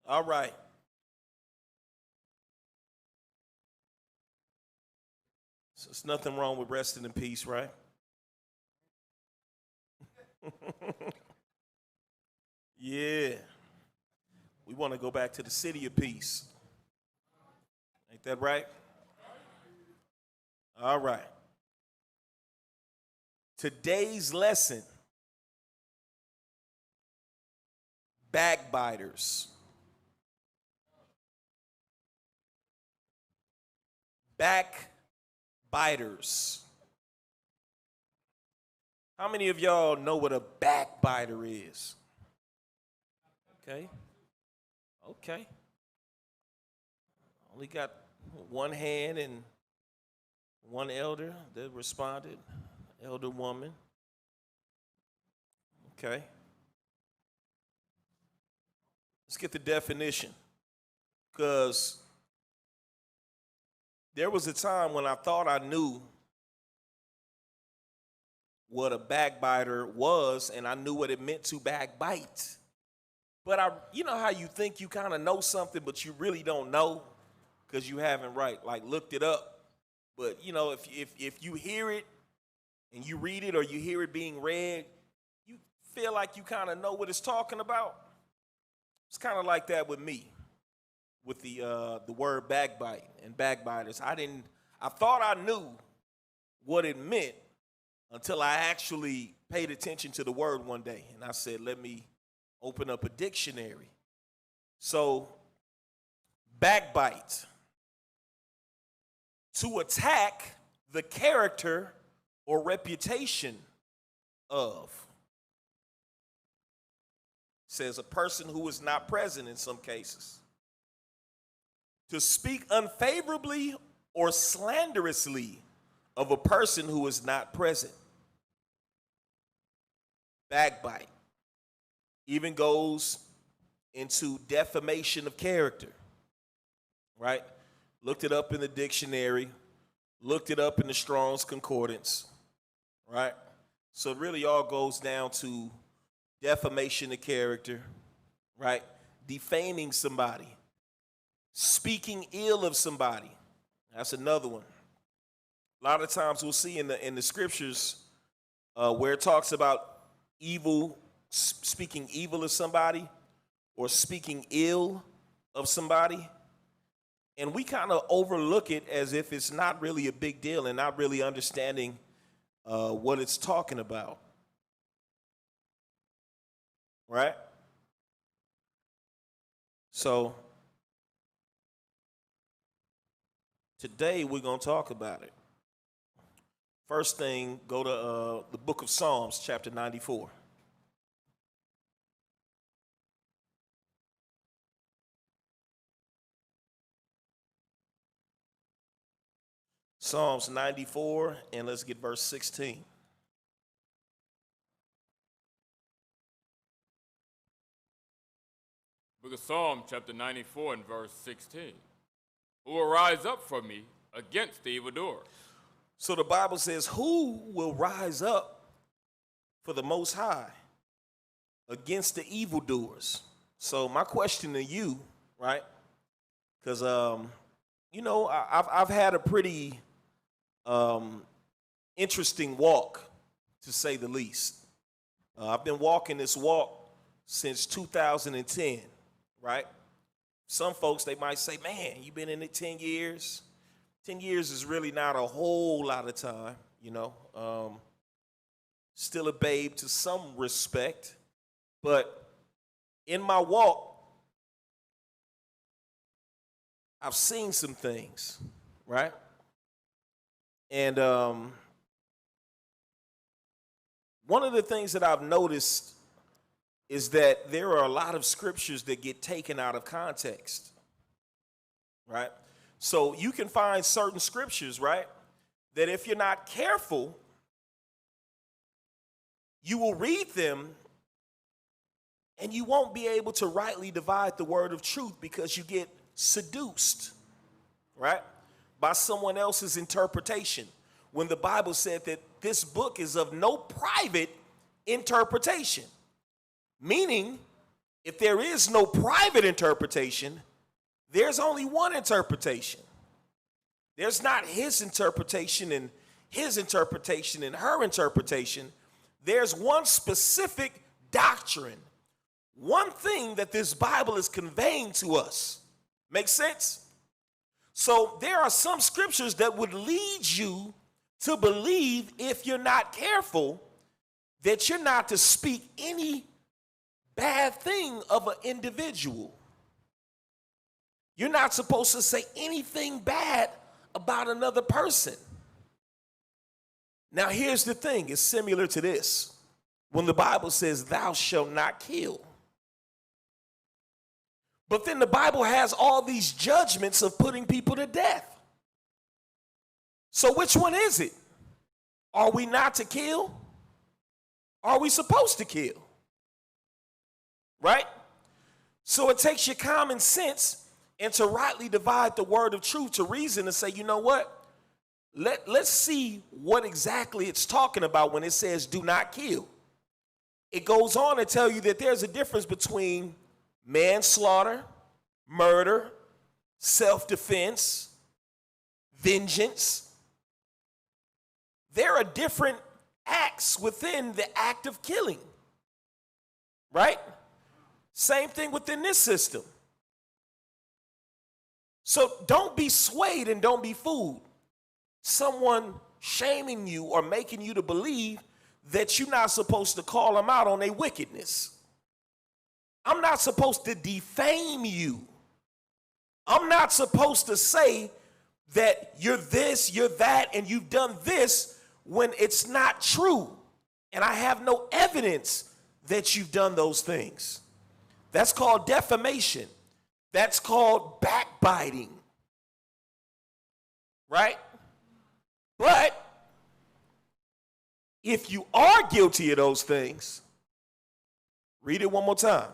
All right. So there's nothing wrong with resting in peace, right? Yeah. We want to go back to the city of peace. Ain't that right? All right. Today's lesson, backbiters. Backbiters. How many of y'all know what a backbiter is? Okay. Okay. Only got one hand and one elder that responded. Elder woman. Okay. Let's get the definition. Because there was a time when I thought I knew what a backbiter was, and I knew what it meant to backbite. But you know how you think you kind of know something, but you really don't know because you haven't looked it up. But you know, if you hear it and you read it or you hear it being read, you feel like you kind of know what it's talking about. It's kind of like that with me, with the word backbite and backbiters. I thought I knew what it meant until I actually paid attention to the word one day, and I said, let me open up a dictionary. So, backbite, to attack the character or reputation of. Says a person who is not present in some cases. To speak unfavorably or slanderously of a person who is not present. Backbite even goes into defamation of character, right? Looked it up in the dictionary, looked it up in the Strong's Concordance, right? So it really all goes down to defamation of character, right? Defaming somebody, speaking ill of somebody. That's another one. A lot of times we'll see in the scriptures where it talks about evil, speaking evil of somebody or speaking ill of somebody, and we kind of overlook it as if it's not really a big deal and not really understanding what it's talking about. Right? So, today we're going to talk about it. First thing, go to the book of Psalms, chapter 94. Psalms 94, and let's get verse 16. Book of Psalms, chapter 94, and verse 16. Who will rise up for me against the evildoer? So the Bible says, who will rise up for the Most High against the evildoers? So my question to you, right? Because, you know, I've had a pretty interesting walk, to say the least. I've been walking this walk since 2010, right? Some folks, they might say, man, you've been in it 10 years. 10 years is really not a whole lot of time, you know. Still a babe to some respect. But in my walk, I've seen some things, right? And one of the things that I've noticed is that there are a lot of scriptures that get taken out of context, right? So you can find certain scriptures, right, that if you're not careful, you will read them and you won't be able to rightly divide the word of truth because you get seduced, right, by someone else's interpretation. When the Bible said that this book is of no private interpretation, meaning If there is no private interpretation, there's only one interpretation. There's not his interpretation and his interpretation and her interpretation. There's one specific doctrine, one thing that this Bible is conveying to us. Make sense? So there are some scriptures that would lead you to believe, if you're not careful, that you're not to speak any bad thing of an individual. You're not supposed to say anything bad about another person. Now, here's the thing. It's similar to this. When the Bible says, thou shalt not kill. But then the Bible has all these judgments of putting people to death. So which one is it? Are we not to kill? Are we supposed to kill? Right? So it takes your common sense and to rightly divide the word of truth to reason and say, you know what? Let's see what exactly it's talking about when it says do not kill. It goes on to tell you that there's a difference between manslaughter, murder, self-defense, vengeance. There are different acts within the act of killing, right? Same thing within this system. So don't be swayed and don't be fooled. Someone shaming you or making you to believe that you're not supposed to call them out on their wickedness. I'm not supposed to defame you. I'm not supposed to say that you're this, you're that, and you've done this when it's not true. And I have no evidence that you've done those things. That's called defamation. That's called backbiting. Right? But if you are guilty of those things, read it one more time.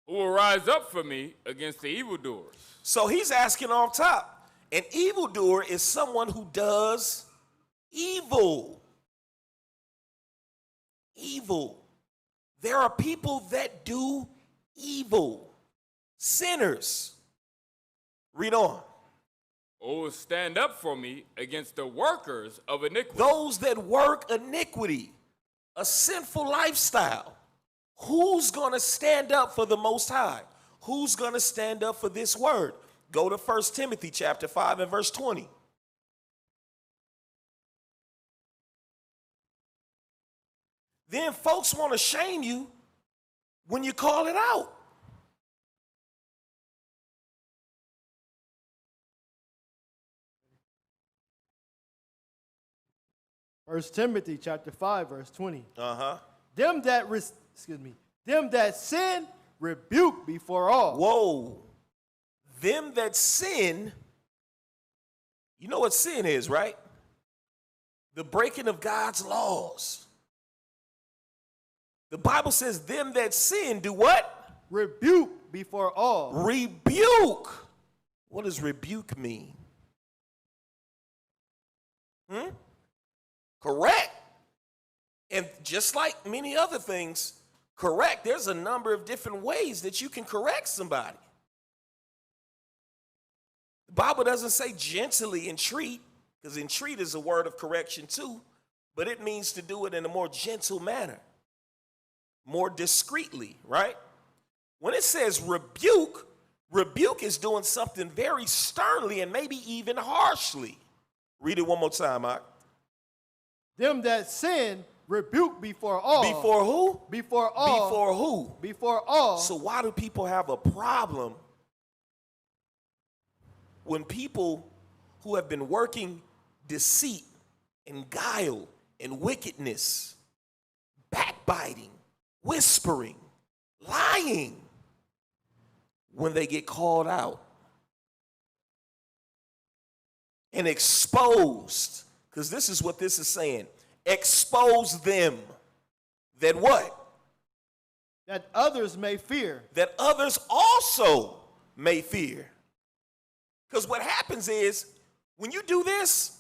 Who will rise up for me against the evildoers? So he's asking off top. An evildoer is someone who does evil. Evil. There are people that do evil. Sinners. Read on. Who will stand up for me against the workers of iniquity? Those that work iniquity, a sinful lifestyle. Who's going to stand up for the Most High? Who's going to stand up for this word? Go to 1 Timothy chapter 5 and verse 20. Then folks want to shame you when you call it out. First Timothy chapter 5, verse 20. Them that sin, rebuke before all. Whoa. Them that sin, you know what sin is, right? The breaking of God's laws. The Bible says them that sin do what? Rebuke before all. Rebuke. What does rebuke mean? Correct. And just like many other things, correct, there's a number of different ways that you can correct somebody. The Bible doesn't say gently entreat, because entreat is a word of correction too, but it means to do it in a more gentle manner, more discreetly, right? When it says rebuke, rebuke is doing something very sternly and maybe even harshly. Read it one more time, Mark. Them that sin, rebuke before all. Before who? Before all. Before who? Before all. So why do people have a problem when people who have been working deceit and guile and wickedness, backbiting, whispering, lying, when they get called out and exposed? Because this is what this is saying. Expose them. That what? That others may fear. That others also may fear. Because what happens is, when you do this,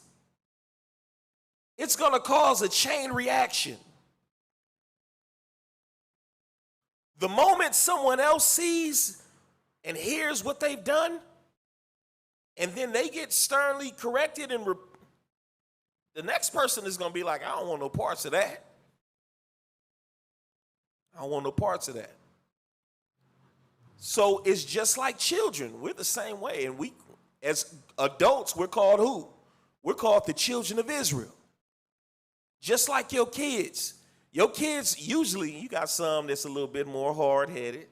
it's going to cause a chain reaction. The moment someone else sees and hears what they've done, and then they get sternly corrected, and the next person is going to be like, I don't want no parts of that. I don't want no parts of that. So it's just like children. We're the same way. And we, as adults, we're called who? We're called the children of Israel. Just like your kids. Your kids, usually, you got some that's a little bit more hard-headed.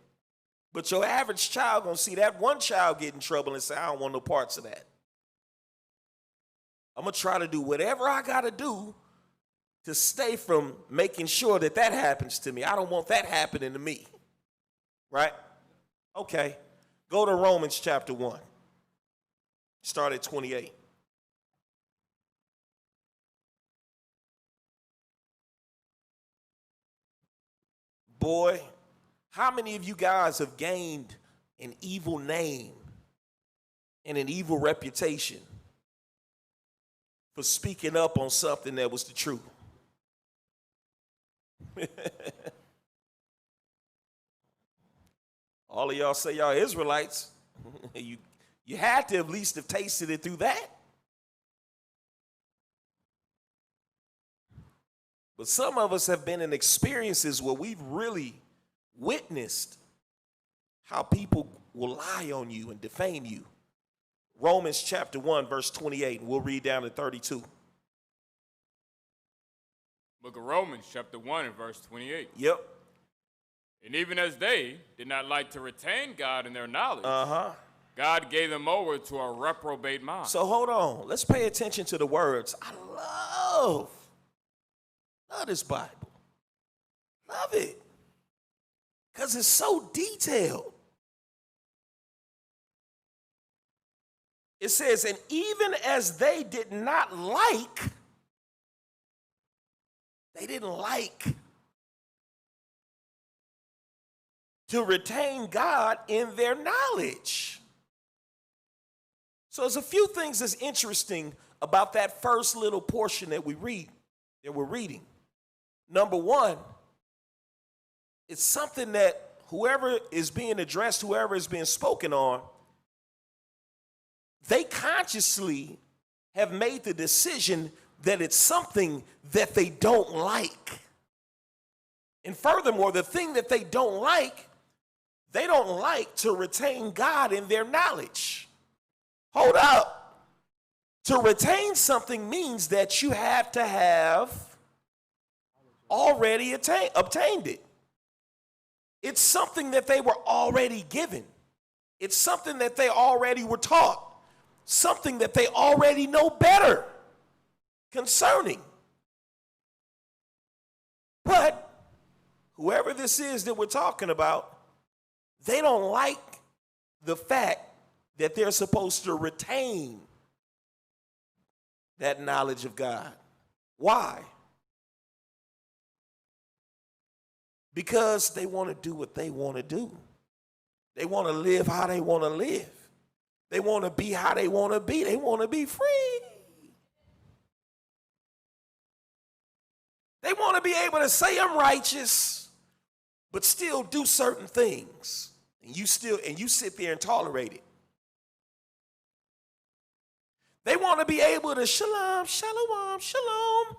But your average child going to see that one child get in trouble and say, I don't want no parts of that. I'm going to try to do whatever I got to do to stay from making sure that that happens to me. I don't want that happening to me. Right? Okay. Go to Romans chapter 1. Start at 28. Boy, how many of you guys have gained an evil name and an evil reputation for speaking up on something that was the truth? All of y'all say y'all Israelites. You had to at least have tasted it through that. But some of us have been in experiences where we've really witnessed how people will lie on you and defame you. Romans chapter 1, verse 28, and we'll read down to 32. Book of Romans chapter 1 and verse 28. Yep. And even as they did not like to retain God in their knowledge, God gave them over to a reprobate mind. So hold on. Let's pay attention to the words. I love this Bible. Love it. Because it's so detailed. It says, and even as they didn't like to retain God in their knowledge. So there's a few things that's interesting about that first little portion that we're reading. Number one, it's something that whoever is being addressed, whoever is being spoken on, they consciously have made the decision that it's something that they don't like. And furthermore, the thing that they don't like to retain God in their knowledge. Hold up. To retain something means that you have to have already obtained it. It's something that they were already given. It's something that they already were taught. Something that they already know better concerning. But whoever this is that we're talking about, they don't like the fact that they're supposed to retain that knowledge of God. Why? Because they want to do what they want to do. They want to live how they want to live. They want to be how they want to be. They want to be free. They want to be able to say I'm righteous, but still do certain things. And you sit there and tolerate it. They want to be able to shalom, shalom, shalom,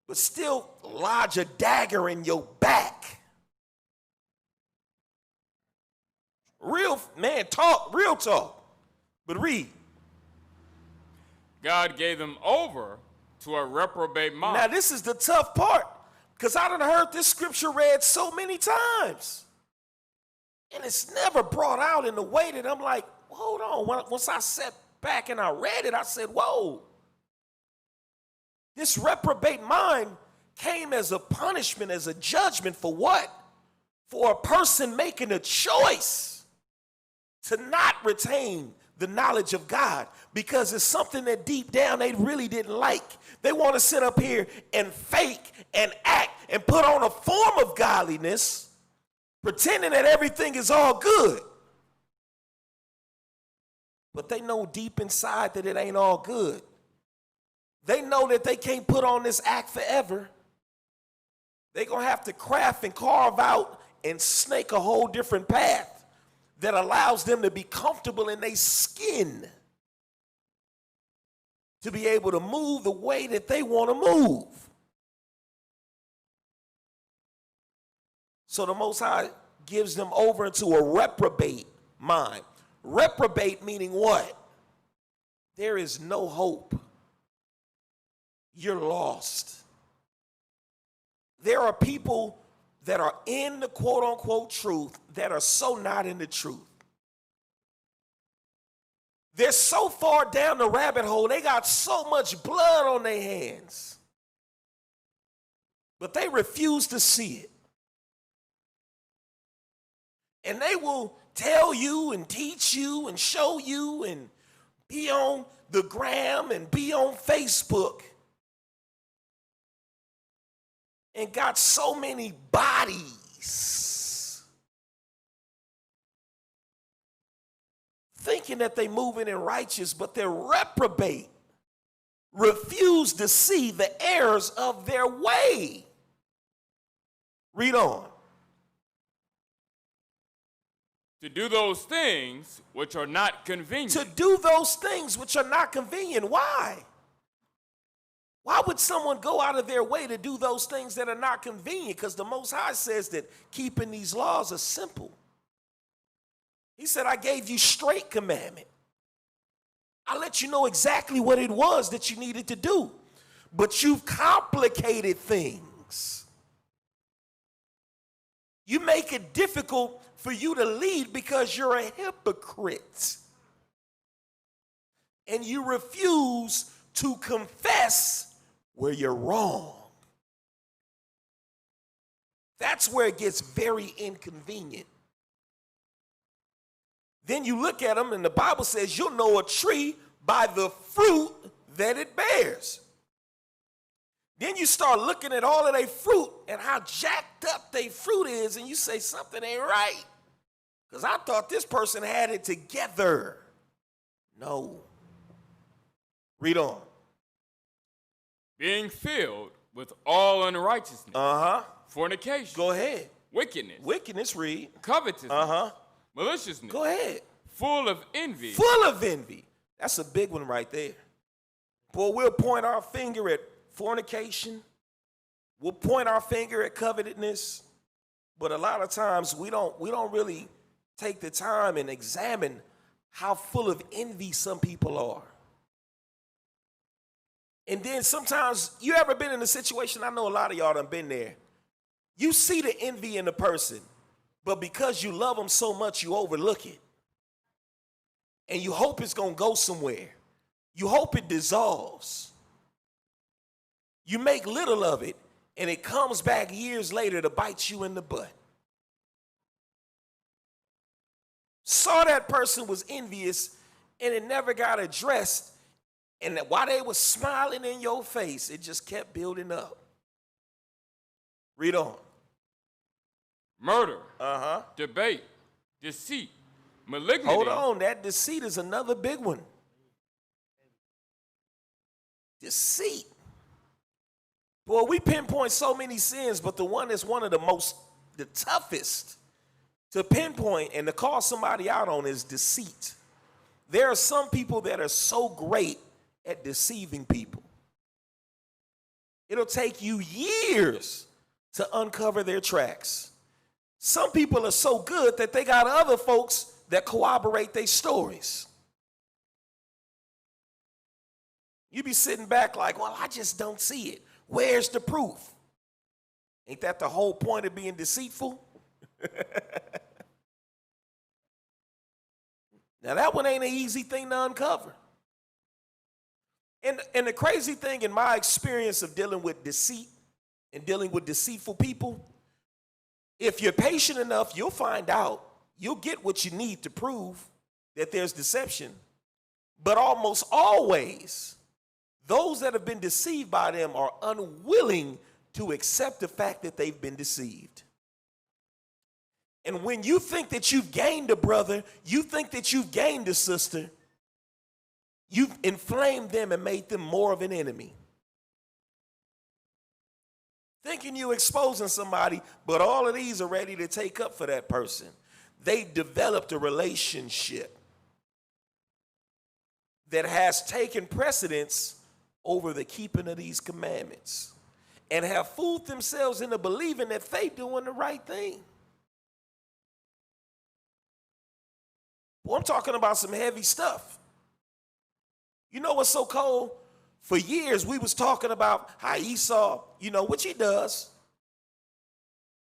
but still lodge a dagger in your back. Real talk. But read. God gave them over to a reprobate mind. Now this is the tough part, because I done heard this scripture read so many times. And it's never brought out in the way that I'm like, hold on. Once I sat back and I read it, I said, whoa. This reprobate mind came as a punishment, as a judgment for what? For a person making a choice to not retain the knowledge of God, because it's something that deep down they really didn't like. They want to sit up here and fake and act and put on a form of godliness, pretending that everything is all good. But they know deep inside that it ain't all good. They know that they can't put on this act forever. they're going to have to craft and carve out and snake a whole different path that allows them to be comfortable in their skin, to be able to move the way that they want to move. So the Most High gives them over into a reprobate mind. Reprobate meaning what? There is no hope. You're lost. There are people that are in the quote-unquote truth that are so not in the truth. They're so far down the rabbit hole, they got so much blood on their hands. But they refuse to see it. And they will tell you and teach you and show you and be on the gram and be on Facebook. And got so many bodies. Thinking that they're moving in righteous, but they're reprobate. Refuse to see the errors of their way. Read on. To do those things which are not convenient. To do those things which are not convenient. Why? Why would someone go out of their way to do those things that are not convenient? Because the Most High says that keeping these laws are simple. He said, I gave you straight commandment. I let you know exactly what it was that you needed to do. But you've complicated things. You make it difficult for you to lead because you're a hypocrite. And you refuse to confess where you're wrong. That's where it gets very inconvenient. Then you look at them and the Bible says you'll know a tree by the fruit that it bears. Then you start looking at all of their fruit and how jacked up their fruit is, and you say something ain't right. Because I thought this person had it together. No. Read on. Being filled with all unrighteousness. Fornication. Go ahead. Wickedness. Wickedness, read. Covetousness. Maliciousness. Go ahead. Full of envy. Full of envy. That's a big one right there. Boy, we'll point our finger at fornication. We'll point our finger at covetousness. But a lot of times we don't really take the time and examine how full of envy some people are. And then sometimes, you ever been in a situation, I know a lot of y'all done been there. You see the envy in the person, but because you love them so much, you overlook it. And you hope it's going to go somewhere. You hope it dissolves. You make little of it, and it comes back years later to bite you in the butt. Saw that person was envious, and it never got addressed. And while they were smiling in your face, it just kept building up. Read on. Murder. Debate. Deceit. Malignity. Hold on, that deceit is another big one. Deceit. Boy, we pinpoint so many sins, but the one that's one of the toughest to pinpoint and to call somebody out on is deceit. There are some people that are so great at deceiving people. It'll take you years to uncover their tracks. Some people are so good that they got other folks that corroborate their stories. You be sitting back like, well, I just don't see it. Where's the proof? Ain't that the whole point of being deceitful? Now that one ain't an easy thing to uncover. And the crazy thing in my experience of dealing with deceit and dealing with deceitful people, if you're patient enough, you'll find out. You'll get what you need to prove that there's deception. But almost always, those that have been deceived by them are unwilling to accept the fact that they've been deceived. And when you think that you've gained a brother, you think that you've gained a sister, you've inflamed them and made them more of an enemy. thinking you exposing somebody, but all of these are ready to take up for that person. They developed a relationship that has taken precedence over the keeping of these commandments and have fooled themselves into believing that they doing the right thing. Well, I'm talking about some heavy stuff. You know what's so cold? For years, we was talking about how Esau, which he does.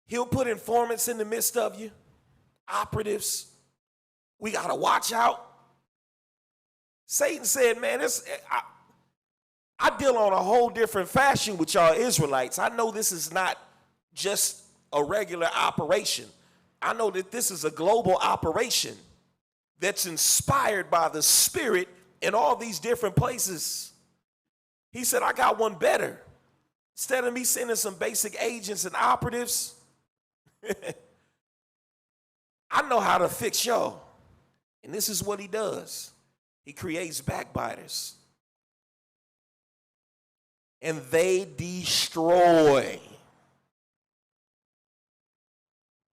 He'll put informants in the midst of you, operatives. We got to watch out. Satan said, man, I deal on a whole different fashion with y'all Israelites. I know this is not just a regular operation. I know that this is a global operation that's inspired by the Spirit in all these different places. He said, I got one better. Instead of me sending some basic agents and operatives, I know how to fix y'all. And this is what he does. He creates backbiters. And they destroy.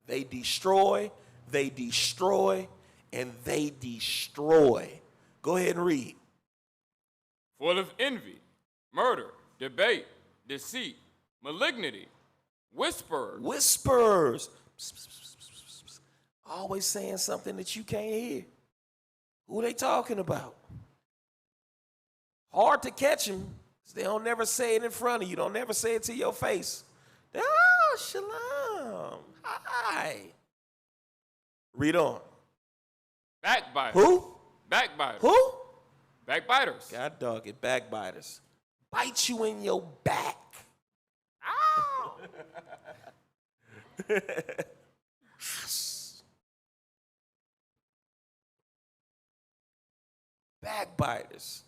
They destroy, they destroy, and they destroy. Go ahead and read. Full of envy, murder, debate, deceit, malignity, whisperers. Whisperers. Always saying something that you can't hear. Who they talking about? Hard to catch them. They don't never say it in front of you. Don't never say it to your face. Oh, shalom. Hi. Read on. Backbiters. Who? Backbiters. Who? Backbiters. God dog it, backbiters. Bite you in your back. Ow! Backbiters.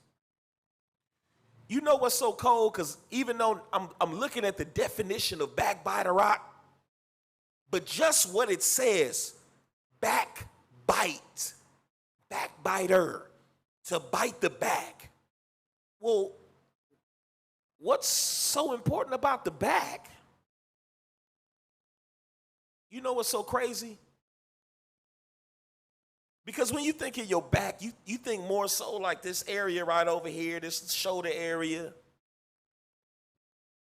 You know what's so cold? Because even though I'm looking at the definition of backbiter rock, but just what it says, backbite, backbiter, to bite the back. Well, what's so important about the back? You know what's so crazy? Because when you think of your back, you think more so like this area right over here, this shoulder area.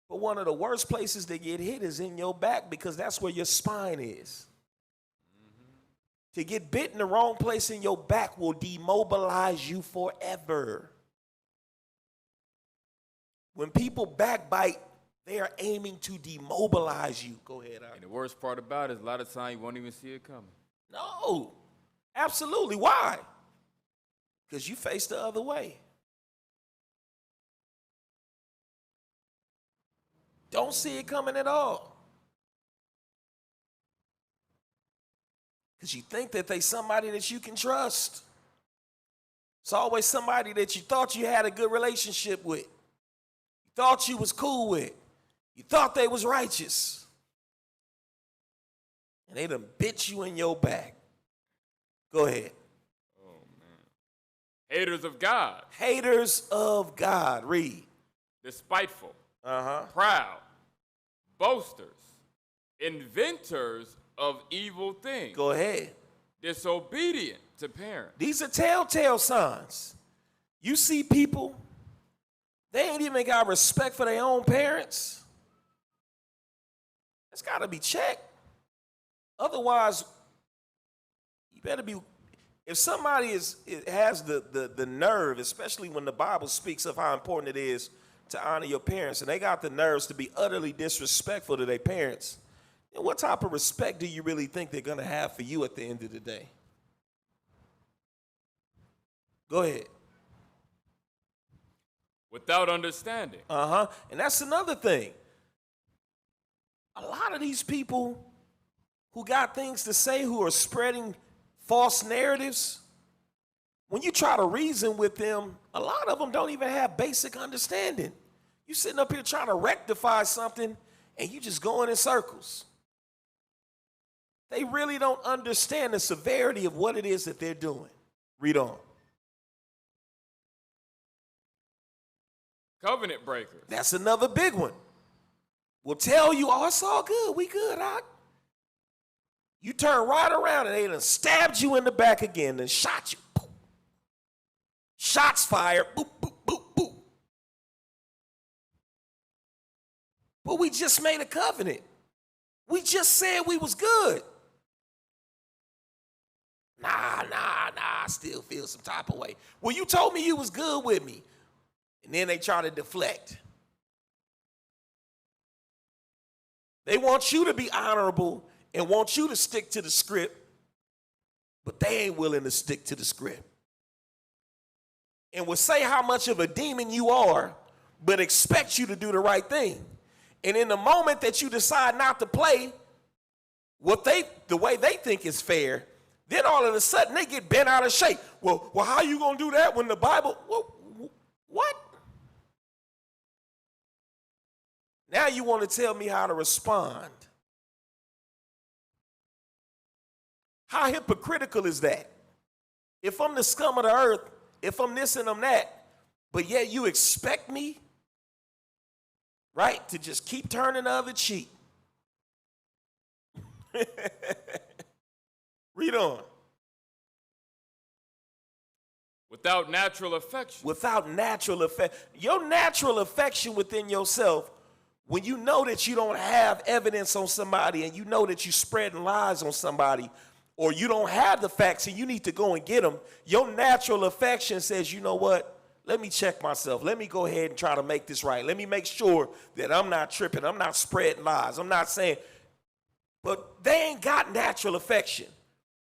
But one of the worst places to get hit is in your back because that's where your spine is. Mm-hmm. To get bit in the wrong place in your back will demobilize you forever. When people backbite, they are aiming to demobilize you. Go ahead, Art. And the worst part about it is a lot of times you won't even see it coming. No. Absolutely. Why? Because you face the other way. Don't see it coming at all. Because you think that they somebody that you can trust. It's always somebody that you thought you had a good relationship with. You thought you was cool with. You thought they was righteous. And they done bit you in your back. Go ahead. Oh, man. Haters of God. Haters of God. Read. Despiteful. Uh-huh. Proud. Boasters. Inventors of evil things. Go ahead. Disobedient to parents. These are telltale signs. You see people, they ain't even got respect for their own parents. It's got to be checked. Otherwise, you better be, if somebody has the nerve, especially when the Bible speaks of how important it is to honor your parents, and they got the nerves to be utterly disrespectful to their parents, then what type of respect do you really think they're going to have for you at the end of the day? Go ahead. Without understanding. Uh-huh. And that's another thing. A lot of these people who got things to say, who are spreading false narratives, when you try to reason with them, a lot of them don't even have basic understanding. You sitting up here trying to rectify something, and you just going in circles. They really don't understand the severity of what it is that they're doing. Read on. Covenant breakers. That's another big one. will tell you, oh, it's all good. We good, Doc. You turn right around and they done stabbed you in the back again and shot you. Boop. Shots fired. Boop, boop, boop, boop. But we just made a covenant. We just said we was good. Nah, I still feel some type of way. Well, you told me you was good with me. And then they try to deflect. They want you to be honorable and want you to stick to the script, but they ain't willing to stick to the script. And will say how much of a demon you are, but expect you to do the right thing. And in the moment that you decide not to play the way they think is fair, then all of a sudden they get bent out of shape. Well, how you gonna do that when the Bible? What? Now you want to tell me how to respond? How hypocritical is that? If I'm the scum of the earth, if I'm this and I'm that, but yet you expect me, right, to just keep turning the other cheek. Read on. Without natural affection. Without natural affection. Your natural affection within yourself, when you know that you don't have evidence on somebody and you know that you're spreading lies on somebody, or you don't have the facts and you need to go and get them, your natural affection says, you know what? Let me check myself. Let me go ahead and try to make this right. Let me make sure that I'm not tripping. I'm not spreading lies. I'm not saying, but they ain't got natural affection.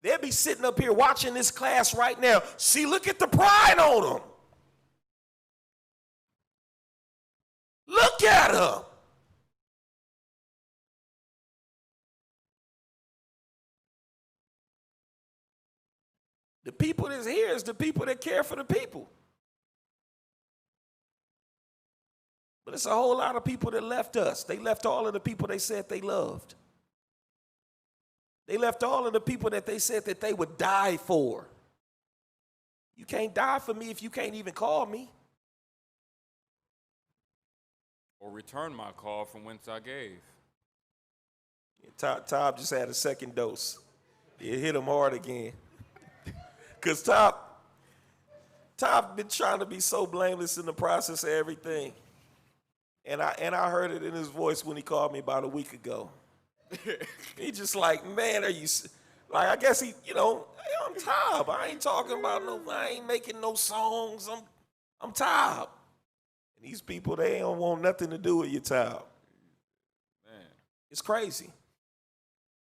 They'll be sitting up here watching this class right now. See, look at the pride on them. Look at them. The people that's here is the people that care for the people. But it's a whole lot of people that left us. They left all of the people they said they loved. They left all of the people that they said that they would die for. You can't die for me if you can't even call me. Or return my call from whence I gave. Tom just had a second dose. It hit him hard again. Because Tom been trying to be so blameless in the process of everything. And I heard it in his voice when he called me about a week ago. He just like, man, are you, like, I guess he, I'm Tom. I ain't talking about I ain't making no songs. I'm Tom. And these people, they don't want nothing to do with your Tom. Man. It's crazy.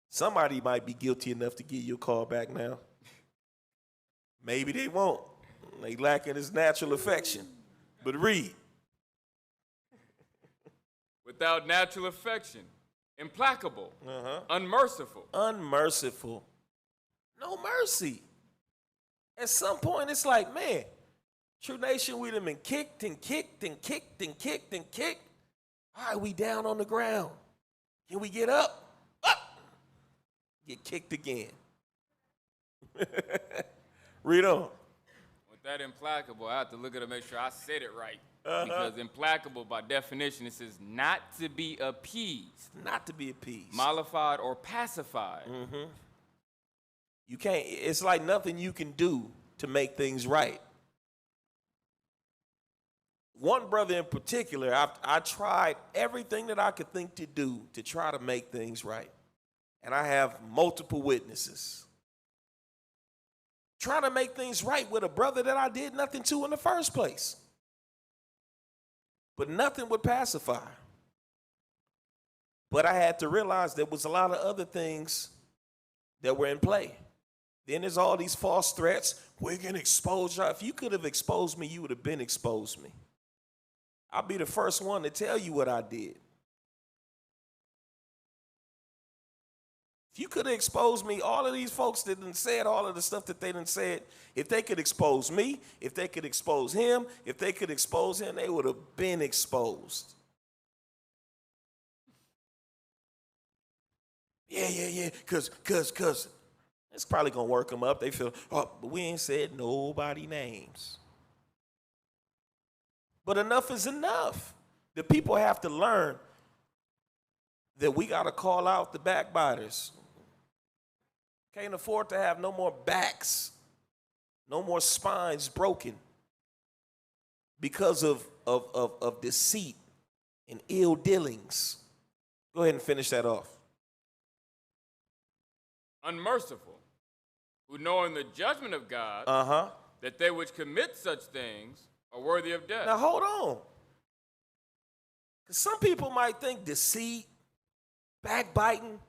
Somebody might be guilty enough to give you a call back now. Maybe they won't. They lacking his natural affection. But read. Without natural affection, implacable, unmerciful. Unmerciful. No mercy. At some point, it's like, man, True Nation, we done been kicked and kicked and kicked and kicked and kicked. All right, we down on the ground. Can we get up? Up. Get kicked again. Read on. With that implacable, I have to look at it to make sure I said it right. Because implacable, by definition, it says not to be appeased. Not to be appeased. Mollified or pacified. Mm-hmm. You can't, it's like nothing you can do to make things right. One brother in particular, I tried everything that I could think to do to try to make things right. And I have multiple witnesses. Trying to make things right with a brother that I did nothing to in the first place. But nothing would pacify. But I had to realize there was a lot of other things that were in play. Then there's all these false threats. We're going to expose you. If you could have exposed me, you would have been exposed me. I'll be the first one to tell you what I did. If you could have exposed me, all of these folks that done said all of the stuff that they done said, if they could expose me, if they could expose him, if they could expose him, they would have been exposed. Yeah, because it's probably going to work them up. They feel, oh, but we ain't said nobody names. But enough is enough. The people have to learn that we got to call out the backbiters. Can't afford to have no more backs, no more spines broken because of deceit and ill dealings. Go ahead and finish that off. Unmerciful, who knowing the judgment of God, that they which commit such things are worthy of death. Now hold on. Because some people might think deceit, backbiting,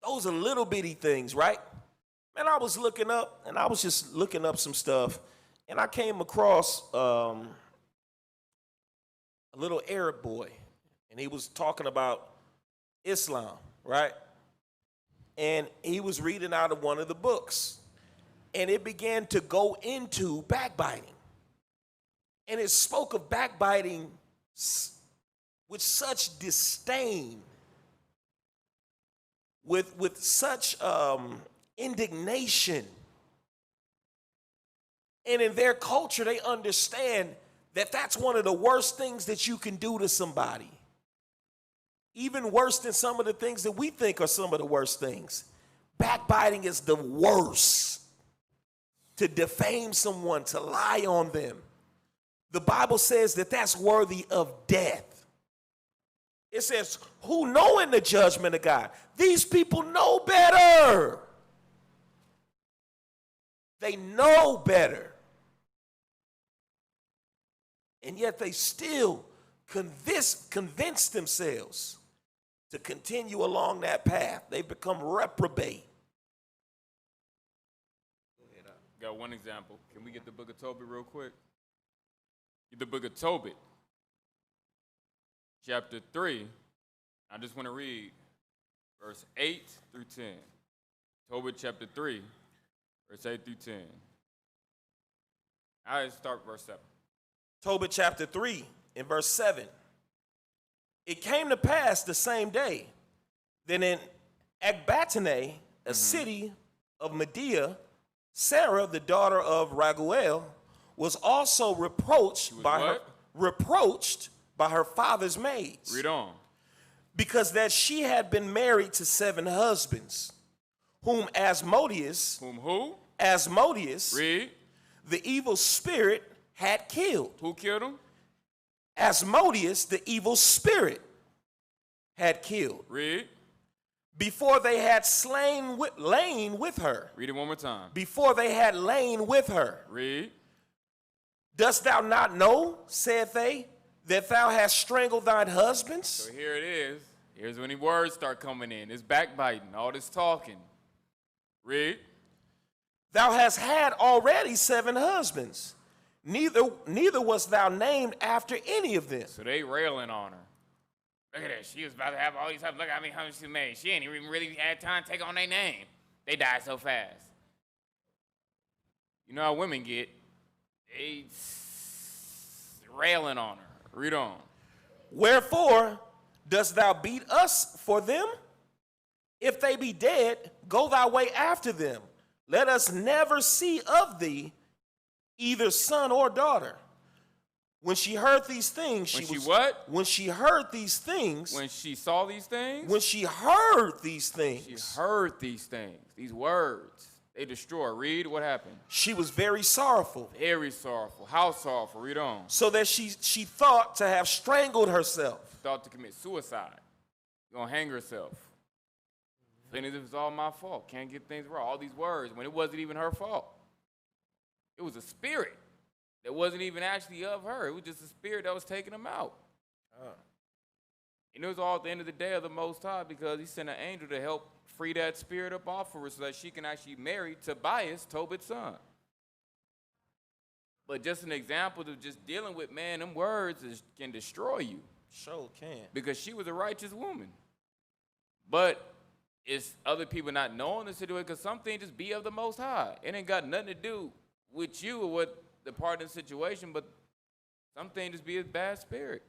those are little bitty things, right? Man, I was just looking up some stuff, and I came across a little Arab boy, and he was talking about Islam, right? And he was reading out of one of the books, and it began to go into backbiting. And it spoke of backbiting with such disdain, with such indignation. And in their culture, they understand that that's one of the worst things that you can do to somebody. Even worse than some of the things that we think are some of the worst things. Backbiting is the worst. To defame someone, to lie on them. The Bible says that that's worthy of death. It says, who knowing the judgment of God? These people know better. They know better. And yet they still convince themselves to continue along that path. They become reprobate. Got one example. Can we get the book of Tobit real quick? Get the book of Tobit, chapter 3. I just want to read verse 8 through 10. Tobit chapter 3, verse 8 through 10. All right, start verse 7. Tobit chapter 3 and verse 7. It came to pass the same day that in Ecbatane, a city of Medea, Sarah, the daughter of Raguel, was also reproached by her father's maids. Read on. Because that she had been married to 7 husbands, whom Asmodeus, who? Asmodeus, Read. The evil spirit had killed. Who killed him? Asmodeus, the evil spirit, had killed. Read. Before they had lain with her. Read it one more time. Before they had lain with her. Read. Dost thou not know, said they, that thou hast strangled thine husbands? So here it is. Here's when the words start coming in. It's backbiting, all this talking. Read. Thou hast had already 7 husbands. Neither wast thou named after any of them. So they railing on her. Look at that. She was about to have all these husbands. Look how many husbands she made. She ain't even really had time to take on their name. They died so fast. You know how women get? They railing on her. Read on. Wherefore dost thou beat us for them? If they be dead, go thy way after them. Let us never see of thee either son or daughter. When she heard these things, When she heard these things. When she saw these things? When she heard these things. She heard these things. These words. They destroy. Read what happened. She was very sorrowful. Very sorrowful. How sorrowful? Read on. So that she thought to have strangled herself. Thought to commit suicide. Gonna hang herself. Saying it was all my fault. Can't get things right. All these words when it wasn't even her fault. It was a spirit that wasn't even actually of her. It was just a spirit that was taking them out. And it was all at the end of the day of the Most High because he sent an angel to help free that spirit up off of her so that she can actually marry Tobias, Tobit's son. But just an example of just dealing with, man, them words can destroy you. Sure can. Because she was a righteous woman. But it's other people not knowing the situation because some things just be of the Most High. It ain't got nothing to do with you or what the part of the situation, but some things just be a bad spirit.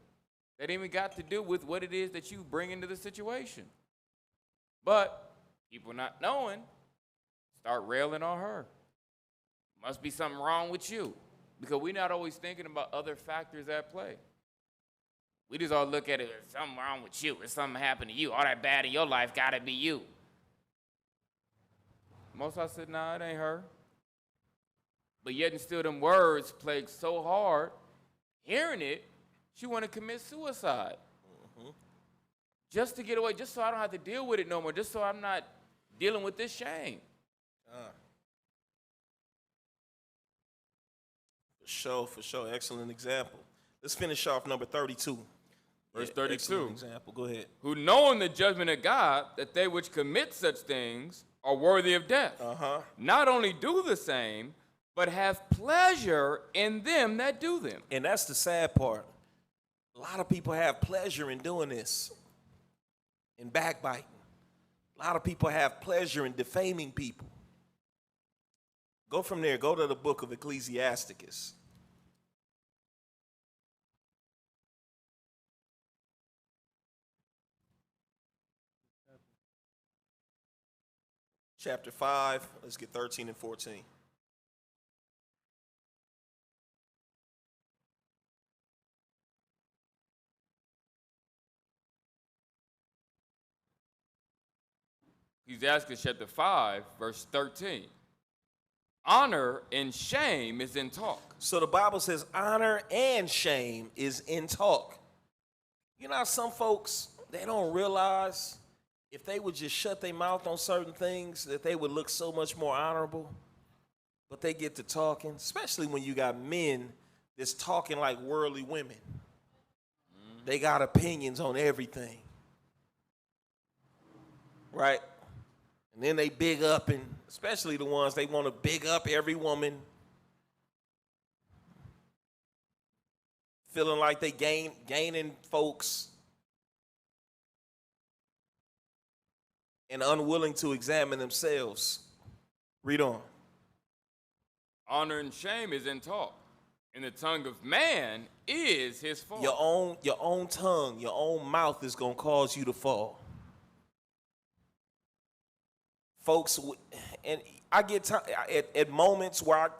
That ain't even got to do with what it is that you bring into the situation. But people not knowing, start railing on her. Must be something wrong with you. Because we're not always thinking about other factors at play. We just all look at it as something wrong with you. If something happened to you, all that bad in your life gotta be you. Most of us said, nah, it ain't her. But yet and still them words plague so hard, hearing it, she want to commit suicide. Just to get away, just so I don't have to deal with it no more, just so I'm not dealing with this shame. For sure. Excellent example. Let's finish off number 32. Verse Yeah, 32. excellent example. Go ahead. Who knowing the judgment of God, that they which commit such things are worthy of death. Not only do the same, but have pleasure in them that do them. And that's the sad part. A lot of people have pleasure in doing this, in backbiting. A lot of people have pleasure in defaming people. Go from there. Go to the book of Ecclesiasticus. Chapter 5, let's get 13 and 14. Ecclesiastes chapter 5, verse 13. Honor and shame is in talk. So the Bible says honor and shame is in talk. You know how some folks, they don't realize if they would just shut their mouth on certain things that they would look so much more honorable. But they get to talking, especially when you got men that's talking like worldly women. They got opinions on everything. Right? And then they big up, and especially the ones they want to big up every woman. Feeling like they gaining folks. And unwilling to examine themselves. Read on. Honor and shame is in talk. And the tongue of man is his fault. Your own tongue, your own mouth is going to cause you to fall. Folks, and I get at moments where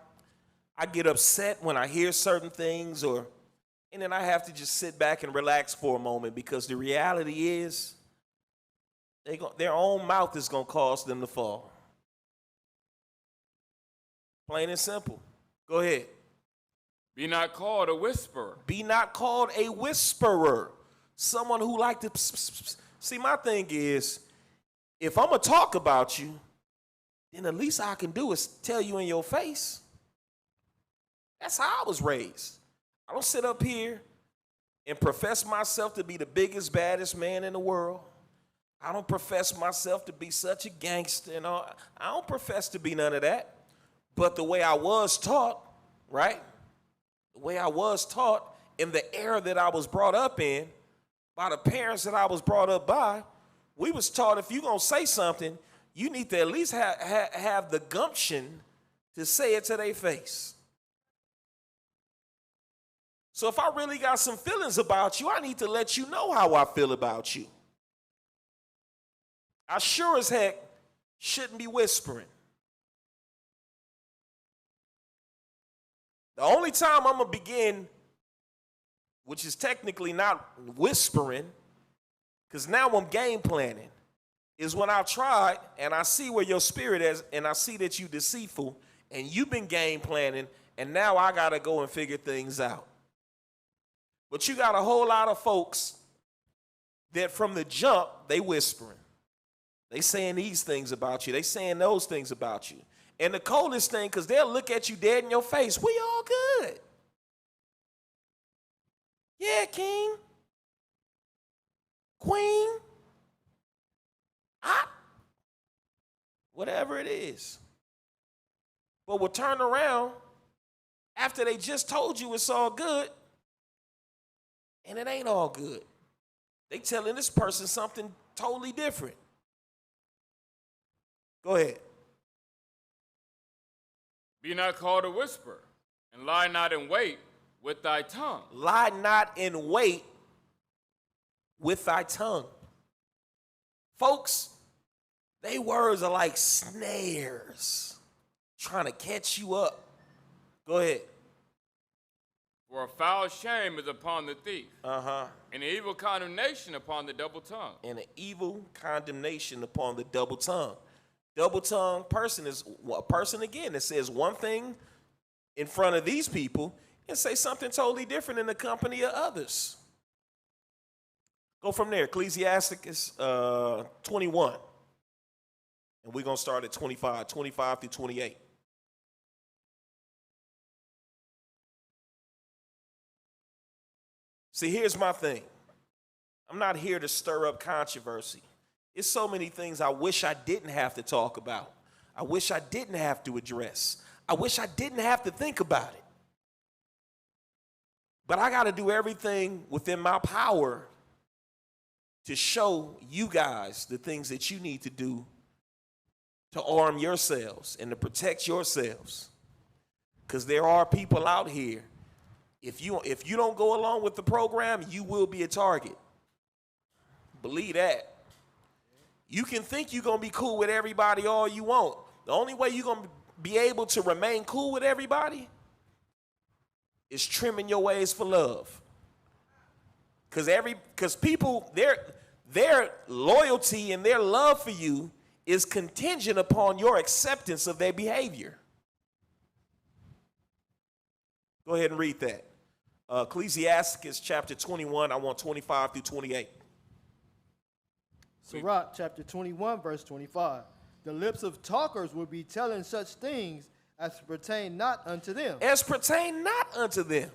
I get upset when I hear certain things, and then I have to just sit back and relax for a moment, because the reality is their own mouth is going to cause them to fall. Plain and simple. Go ahead. Be not called a whisperer. Be not called a whisperer. Someone who like to see, my thing is, if I'm going to talk about you, then the least I can do is tell you in your face. That's how I was raised. I don't sit up here and profess myself to be the biggest, baddest man in the world. I don't profess myself to be such a gangster and all. I don't profess to be none of that. But the way I was taught, right? The way I was taught in the era that I was brought up in, by the parents that I was brought up by, we was taught if you're going to say something, you need to at least have the gumption to say it to their face. So if I really got some feelings about you, I need to let you know how I feel about you. I sure as heck shouldn't be whispering. The only time I'm going to begin, which is technically not whispering, because now I'm game planning, is when I tried and I see where your spirit is, and I see that you deceitful, and you've been game planning, and now I got to go and figure things out. But you got a whole lot of folks that from the jump, they whispering. They saying these things about you. They saying those things about you. And the coldest thing, because they'll look at you dead in your face. We all good. Yeah, king. Queen. Hot. Whatever it is. But we'll turn around after they just told you it's all good, and it ain't all good. They telling this person something totally different. Go ahead. Be not called a whisperer, and lie not in wait with thy tongue. Lie not in wait with thy tongue. Folks, they words are like snares trying to catch you up. Go ahead. For a foul shame is upon the thief, Uh-huh. and an evil condemnation upon the double tongue. And an evil condemnation upon the double tongue. Double tongue person is a person, again, that says one thing in front of these people and say something totally different in the company of others. Go from there. Ecclesiasticus 21. And we're going to start at 25 through 28. See, here's my thing. I'm not here to stir up controversy. It's so many things I wish I didn't have to talk about. I wish I didn't have to address. I wish I didn't have to think about it. But I got to do everything within my power to show you guys the things that you need to do to arm yourselves and to protect yourselves. Because there are people out here, if you don't go along with the program, you will be a target. Believe that. You can think you're going to be cool with everybody all you want. The only way you're going to be able to remain cool with everybody is trimming your ways for love. Because people, their loyalty and their love for you is contingent upon your acceptance of their behavior. Go ahead and read that. Ecclesiasticus chapter 21, I want 25 through 28. Sirach chapter 21, verse 25. The lips of talkers will be telling such things as pertain not unto them. As pertain not unto them.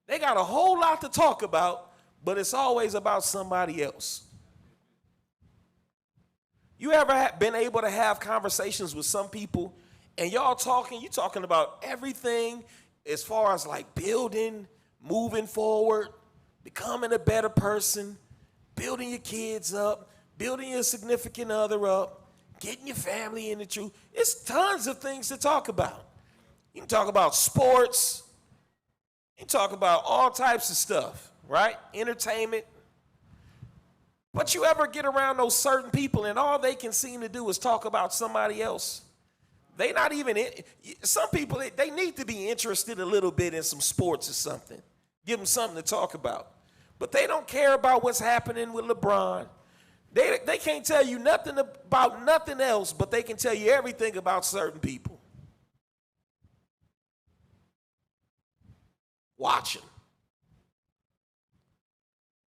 They got a whole lot to talk about, but it's always about somebody else. You ever been able to have conversations with some people and you talking about everything as far as like building, moving forward, becoming a better person, building your kids up, building your significant other up, getting your family in the truth. It's tons of things to talk about. You can talk about sports. You can talk about all types of stuff, right? Entertainment. But you ever get around those certain people and all they can seem to do is talk about somebody else? They not even, some people, they need to be interested a little bit in some sports or something. Give them something to talk about. But they don't care about what's happening with LeBron. They can't tell you nothing about nothing else, but they can tell you everything about certain people. Watch them.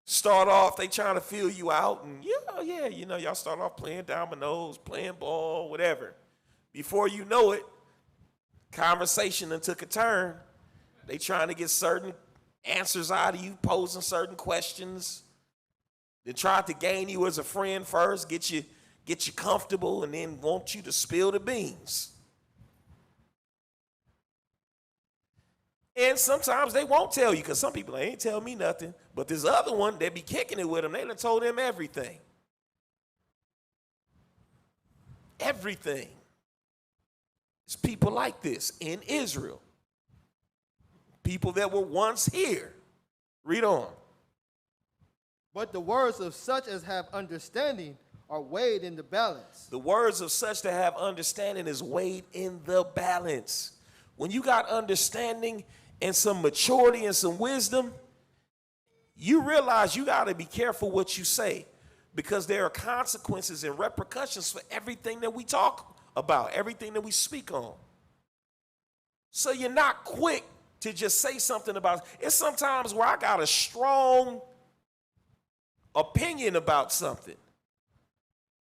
Start off, they trying to feel you out, and y'all start off playing dominoes, playing ball, whatever. Before you know it, conversation done took a turn. They trying to get certain answers out of you, posing certain questions. They tried to gain you as a friend first, get you comfortable, and then want you to spill the beans. And sometimes they won't tell you, because some people, they ain't tell me nothing. But this other one, they be kicking it with them. They done told them everything. Everything. It's people like this in Israel. People that were once here. Read on. But the words of such as have understanding are weighed in the balance. The words of such that have understanding is weighed in the balance. When you got understanding and some maturity and some wisdom, you realize you got to be careful what you say, because there are consequences and repercussions for everything that we talk about, everything that we speak on. So you're not quick to just say something about it. It's sometimes where I got a strong opinion about something,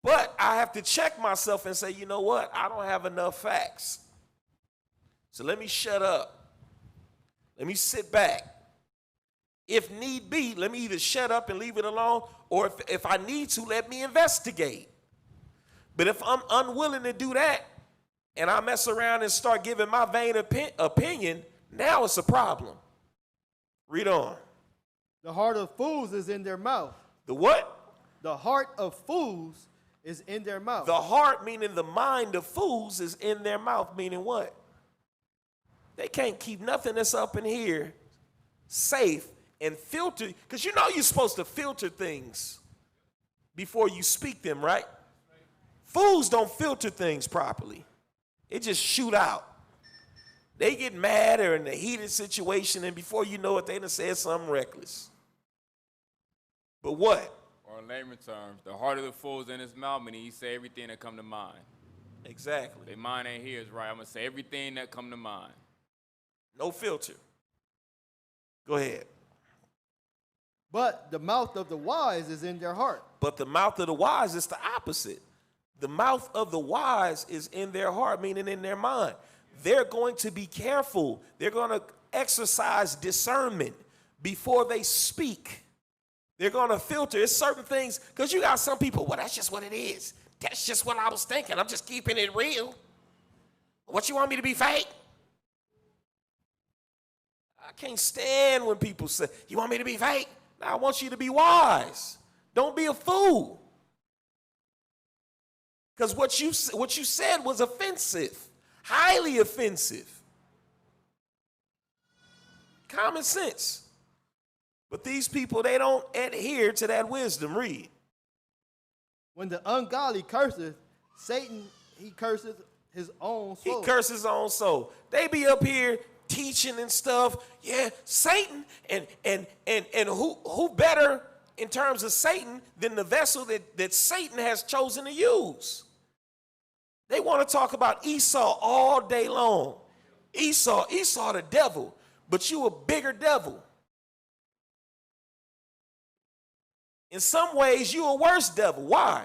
but I have to check myself and say, you know what? I don't have enough facts. So let me shut up. Let me sit back. If need be, let me either shut up and leave it alone, or if I need to, let me investigate. But if I'm unwilling to do that and I mess around and start giving my vain opinion, now it's a problem. Read on. The heart of fools is in their mouth. The what? The heart of fools is in their mouth. The heart, meaning the mind of fools, is in their mouth, meaning what? They can't keep nothing that's up in here safe and filter, because you know you're supposed to filter things before you speak them, right? Fools don't filter things properly. It just shoot out. They get mad or in a heated situation, and before you know it, they done said something reckless. But what? Or in layman terms, the heart of the fool is in his mouth, meaning he say everything that come to mind. Exactly. Their mind ain't his, right? I'm going to say everything that come to mind. No filter. Go ahead. But the mouth of the wise is in their heart. But the mouth of the wise is the opposite. The mouth of the wise is in their heart, meaning in their mind. They're going to be careful. They're going to exercise discernment before they speak. They're going to filter. It's certain things, because you got some people, well, that's just what it is. That's just what I was thinking. I'm just keeping it real. What, you want me to be fake? I can't stand when people say, you want me to be fake? No, I want you to be wise. Don't be a fool. Because what you said was offensive, highly offensive. Common sense. But these people, they don't adhere to that wisdom. Read. When the ungodly curseth, Satan, he curseth his own soul. He curses his own soul. They be up here teaching and stuff. Yeah, Satan, and who better in terms of Satan than the vessel that Satan has chosen to use? They want to talk about Esau all day long. Esau the devil, but you a bigger devil. In some ways, you a worse devil. Why?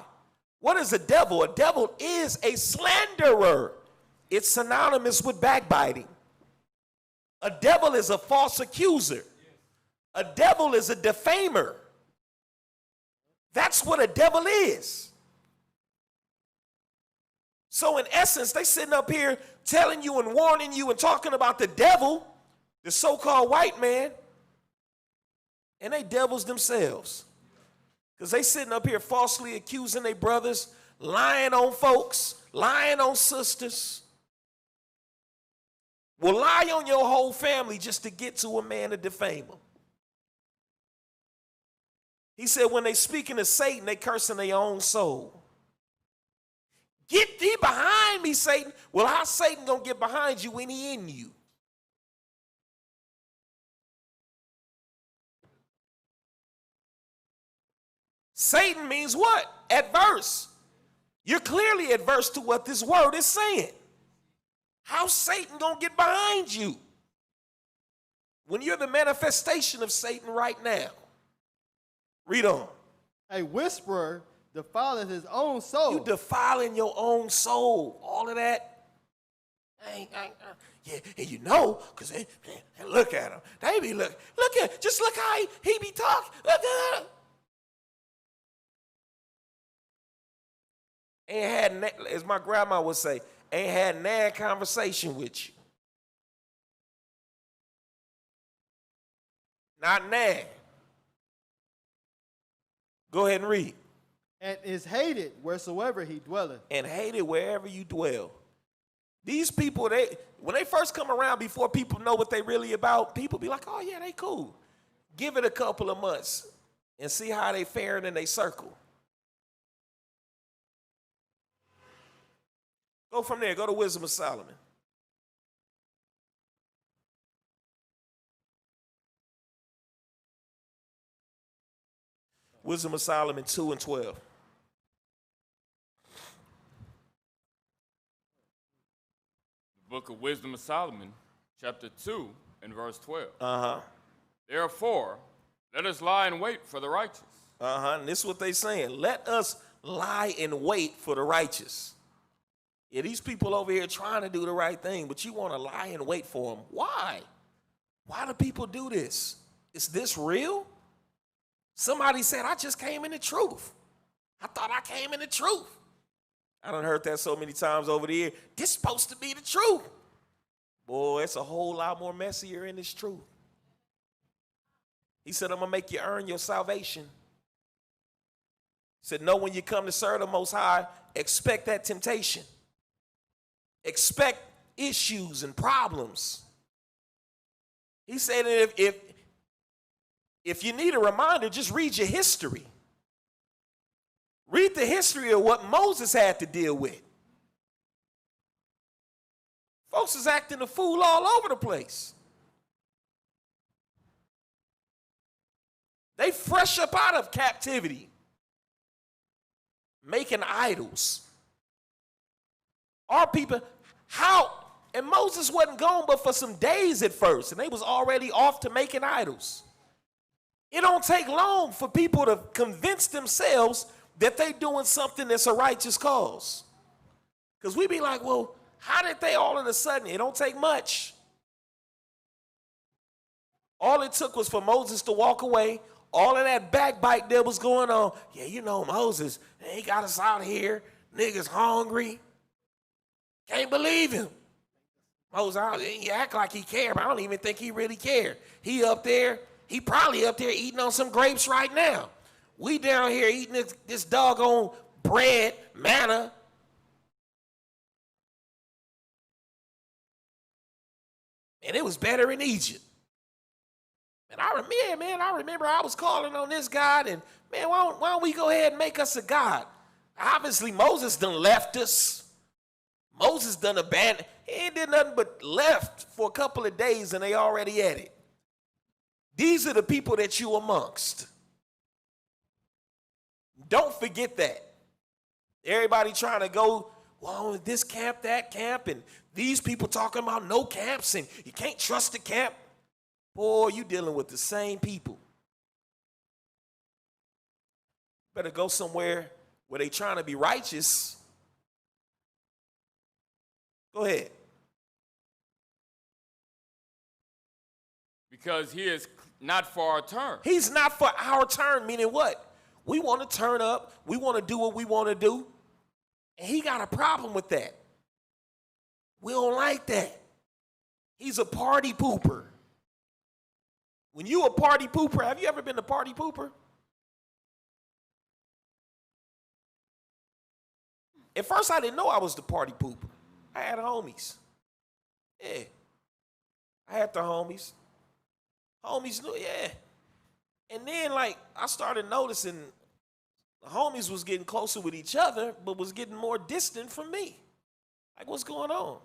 What is a devil? A devil is a slanderer. It's synonymous with backbiting. A devil is a false accuser. A devil is a defamer. That's what a devil is. So in essence, they sitting up here telling you and warning you and talking about the devil, the so-called white man, and they devils themselves. Because they sitting up here falsely accusing their brothers, lying on folks, lying on sisters. Will lie on your whole family just to get to a man to defame them. He said when they speaking to Satan, they cursing their own soul. Get thee behind me, Satan. Well, how Satan gonna get behind you when he in you? Satan means what? Adverse. You're clearly adverse to what this word is saying. How's Satan gonna get behind you when you're the manifestation of Satan right now? Read on. A whisperer defileth his own soul. You defiling your own soul. All of that. Yeah, and you know, because look at him. They be look at, just look how he be talking. Ain't had, as my grandma would say, ain't had nan conversation with you. Not nan. Go ahead and read. And is hated wheresoever he dwelleth. And hated wherever you dwell. These people, when they first come around, before people know what they really about, people be like, oh yeah, they cool. Give it a couple of months and see how they faring in their circle. Go from there. Go to Wisdom of Solomon. Wisdom of Solomon 2 and 12. The book of Wisdom of Solomon, chapter 2 and verse 12. Uh-huh. Therefore, let us lie in wait for the righteous. Uh-huh. And this is what they saying. Let us lie in wait for the righteous. Yeah, these people over here trying to do the right thing, but you want to lie and wait for them. Why? Why do people do this? Is this real? Somebody said, I just came in the truth. I thought I came in the truth. I done heard that so many times over the year. This is supposed to be the truth. Boy, it's a whole lot more messier in this truth. He said, I'm going to make you earn your salvation. He said, know when you come to serve the Most High, expect that temptation. Expect issues and problems. He said that if you need a reminder, just read your history. Read the history of what Moses had to deal with. Folks is acting a fool all over the place. They fresh up out of captivity, making idols. Our people, how? And Moses wasn't gone but for some days at first, and they was already off to making idols. It don't take long for people to convince themselves that they doing something that's a righteous cause. Because we be like, well, how did they all of a sudden? It don't take much. All it took was for Moses to walk away. All of that backbite that was going on. Yeah, you know, Moses, he got us out here. Niggas hungry. Can't believe him. Moses, he act like he care, but I don't even think he really care. He up there. He probably up there eating on some grapes right now. We down here eating this doggone bread, manna. And it was better in Egypt. And I remember I was calling on this God, and man, why don't we go ahead and make us a God? Obviously, Moses done left us. Moses done abandoned. He ain't did nothing but left for a couple of days, and they already at it. These are the people that you amongst. Don't forget that. Everybody trying to go, well, this camp, that camp, and these people talking about no camps, and you can't trust the camp. Boy, you dealing with the same people. Better go somewhere where they trying to be righteous. Go ahead. Because he is not for our turn. He's not for our turn, meaning what? We want to turn up. We want to do what we want to do. And he got a problem with that. We don't like that. He's a party pooper. When you a party pooper, have you ever been a party pooper? At first, I didn't know I was the party pooper. I had homies. Yeah. I had the homies. Homies knew, yeah. And then, like, I started noticing the homies was getting closer with each other, but was getting more distant from me. Like, what's going on?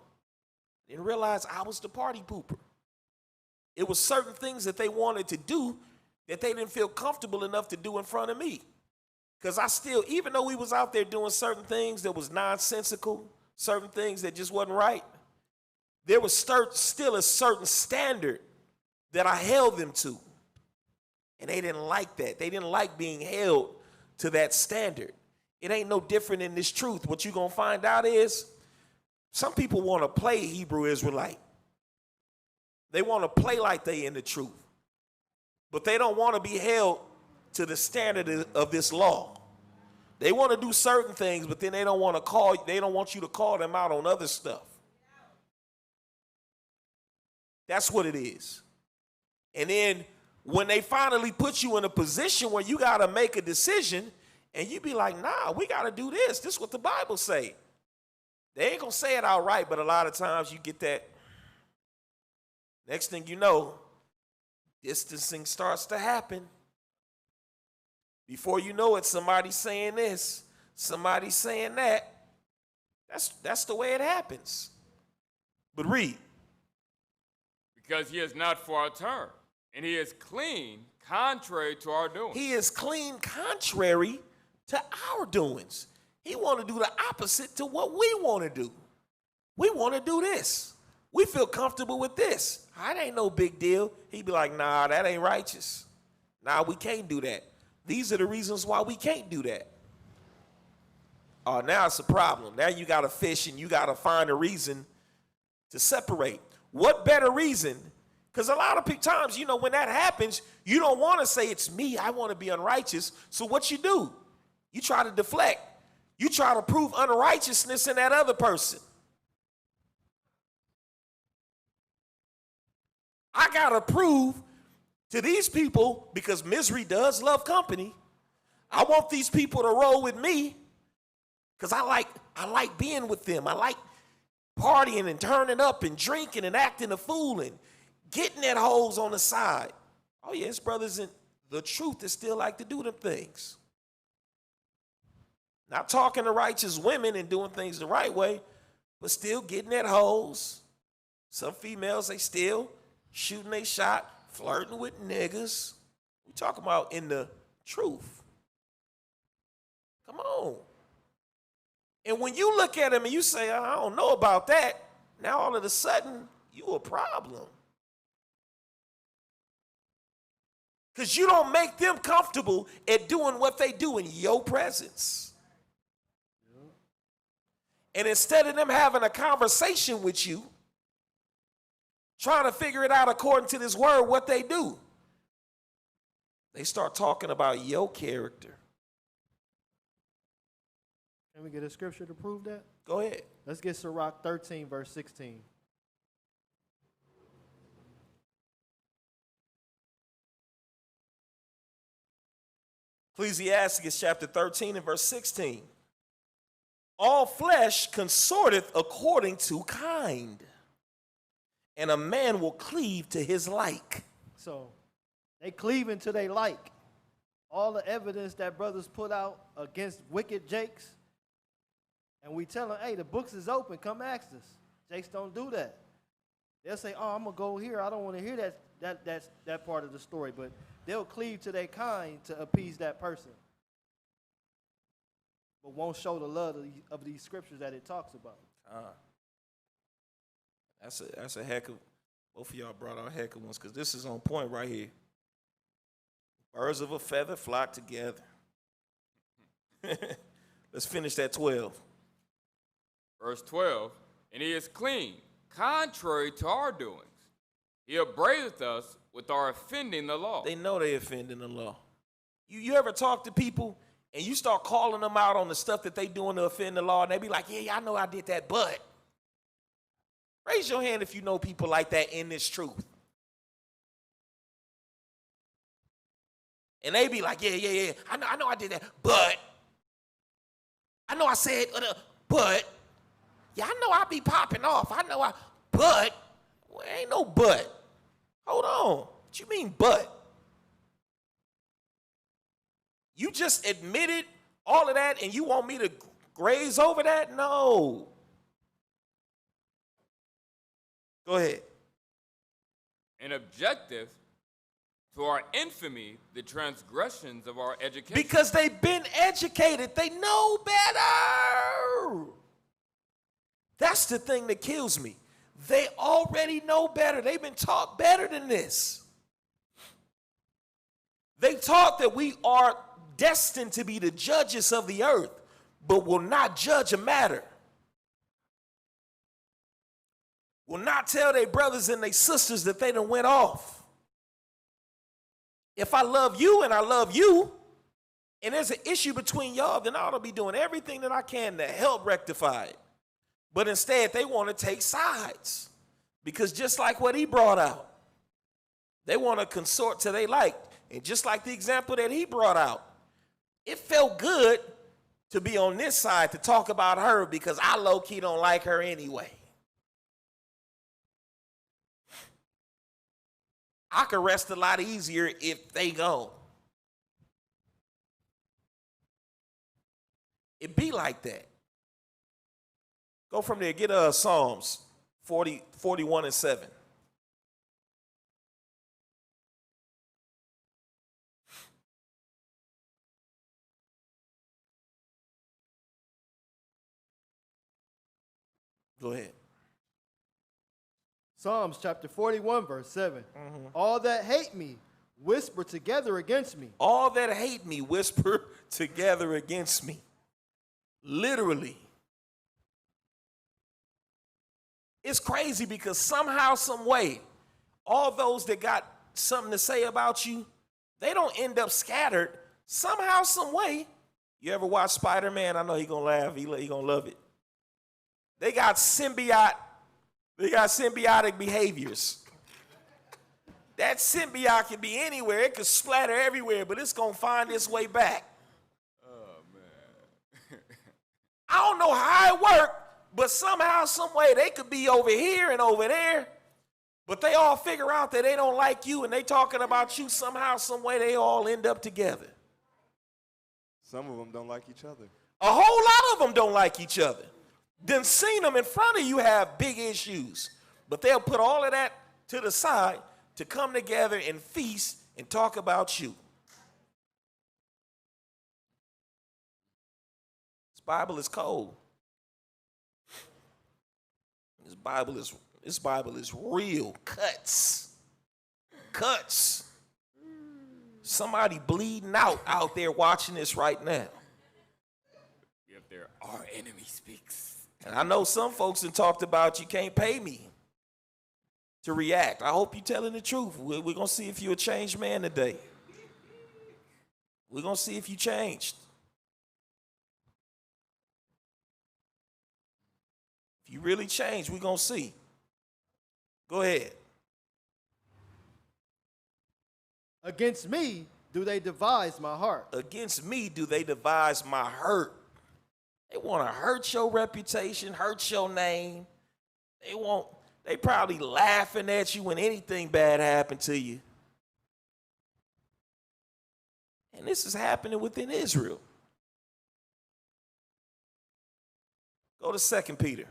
Didn't realize I was the party pooper. It was certain things that they wanted to do that they didn't feel comfortable enough to do in front of me. Because I still, even though we was out there doing certain things that was nonsensical, certain things that just wasn't right, there was still a certain standard that I held them to. And they didn't like that. They didn't like being held to that standard. It ain't no different in this truth. What you're going to find out is some people want to play Hebrew Israelite. They want to play like they in the truth. But they don't want to be held to the standard of this law. They want to do certain things, but then they don't want you to call them out on other stuff. That's what it is. And then when they finally put you in a position where you got to make a decision, and you be like, nah, we got to do this. This is what the Bible say. They ain't going to say it outright, but a lot of times you get that. Next thing you know, distancing starts to happen. Before you know it, somebody's saying this, somebody's saying that. That's the way it happens. But read. Because he is not for our turn, and he is clean, contrary to our doing. He is clean, contrary to our doings. He want to do the opposite to what we want to do. We want to do this. We feel comfortable with this. That ain't no big deal. He'd be like, nah, that ain't righteous. Nah, we can't do that. These are the reasons why we can't do that. Oh, now it's a problem. Now you got to fish and you got to find a reason to separate. What better reason? Because a lot of times, when that happens, you don't want to say it's me. I want to be unrighteous. So what you do? You try to deflect. You try to prove unrighteousness in that other person. I got to prove to these people, because misery does love company, I want these people to roll with me because I like being with them. I like partying and turning up and drinking and acting a fool and getting at hoes on the side. Oh, yes, brothers, and the truth is still like to do them things. Not talking to righteous women and doing things the right way, but still getting at hoes, Some females, they still shooting they shot, flirting with niggas. We talking about in the truth. Come on. And when you look at them and you say, I don't know about that, now all of a sudden, you a problem. Because you don't make them comfortable at doing what they do in your presence. And instead of them having a conversation with you, trying to figure it out according to this word, what they do, they start talking about your character. Can we get a scripture to prove that? Go ahead. Let's get Sirach 13, verse 16. Ecclesiastes chapter 13 and verse 16. All flesh consorteth according to kind, and a man will cleave to his like. So they cleave into they like. All the evidence that brothers put out against wicked Jakes, and we tell them, hey, the books is open, come ask us. Jakes don't do that. They'll say, oh, I'm going to go here. I don't want to hear that part of the story. But they'll cleave to their kind to appease that person, but won't show the love of these scriptures that it talks about. That's a heck of, both of y'all brought out heck of ones, because this is on point right here. Birds of a feather flock together. Let's finish that 12. Verse 12, and he is clean, contrary to our doings. He upbraideth us with our offending the law. They know they offending the law. You ever talk to people and you start calling them out on the stuff that they doing to offend the law, and they be like, yeah, I know I did that, but. Raise your hand if you know people like that in this truth. And they be like, yeah, I know I did that, but. I know I said, but. Yeah, I know I be popping off. But. Well, ain't no but. Hold on. What you mean, but? You just admitted all of that and you want me to graze over that? No. Go ahead. And objective to our infamy, the transgressions of our education. Because they've been educated. They know better. That's the thing that kills me. They already know better. They've been taught better than this. They taught that we are destined to be the judges of the earth, but will not judge a matter. Will not tell their brothers and their sisters that they done went off. If I love you and I love you, and there's an issue between y'all, then I ought to be doing everything that I can to help rectify it. But instead, they want to take sides. Because just like what he brought out, they want to consort to they like. And just like the example that he brought out, it felt good to be on this side to talk about her because I low-key don't like her anyway. I could rest a lot easier if they go. It be like that. Go from there, get Psalms 41 and 7. Go ahead. Psalms chapter 41, verse 7. All that hate me whisper together against me. All that hate me whisper together against me. Literally. It's crazy because somehow, some way, all those that got something to say about you, they don't end up scattered. Somehow, some way. You ever watch Spider-Man? I know he gonna laugh. He gonna love it. They got symbiotic behaviors. That symbiote can be anywhere. It could splatter everywhere, but it's gonna find its way back. Oh, man. I don't know how it worked, but somehow, some way, they could be over here and over there, but they all figure out that they don't like you and they talking about you. Somehow, some way, they all end up together. Some of them don't like each other. A whole lot of them don't like each other. Then seen them in front of you have big issues. But they'll put all of that to the side to come together and feast and talk about you. This Bible is cold. This Bible is real. Cuts. Somebody bleeding out there watching this right now. If there our enemy speaks. And I know some folks have talked about you can't pay me to react. I hope you're telling the truth. We're going to see if you're a changed man today. We're going to see if you changed. If you really changed, we're going to see. Go ahead. Against me do they devise my heart. Against me do they devise my hurt. They want to hurt your reputation, hurt your name. They probably laughing at you when anything bad happened to you. And this is happening within Israel. Go to 2 Peter,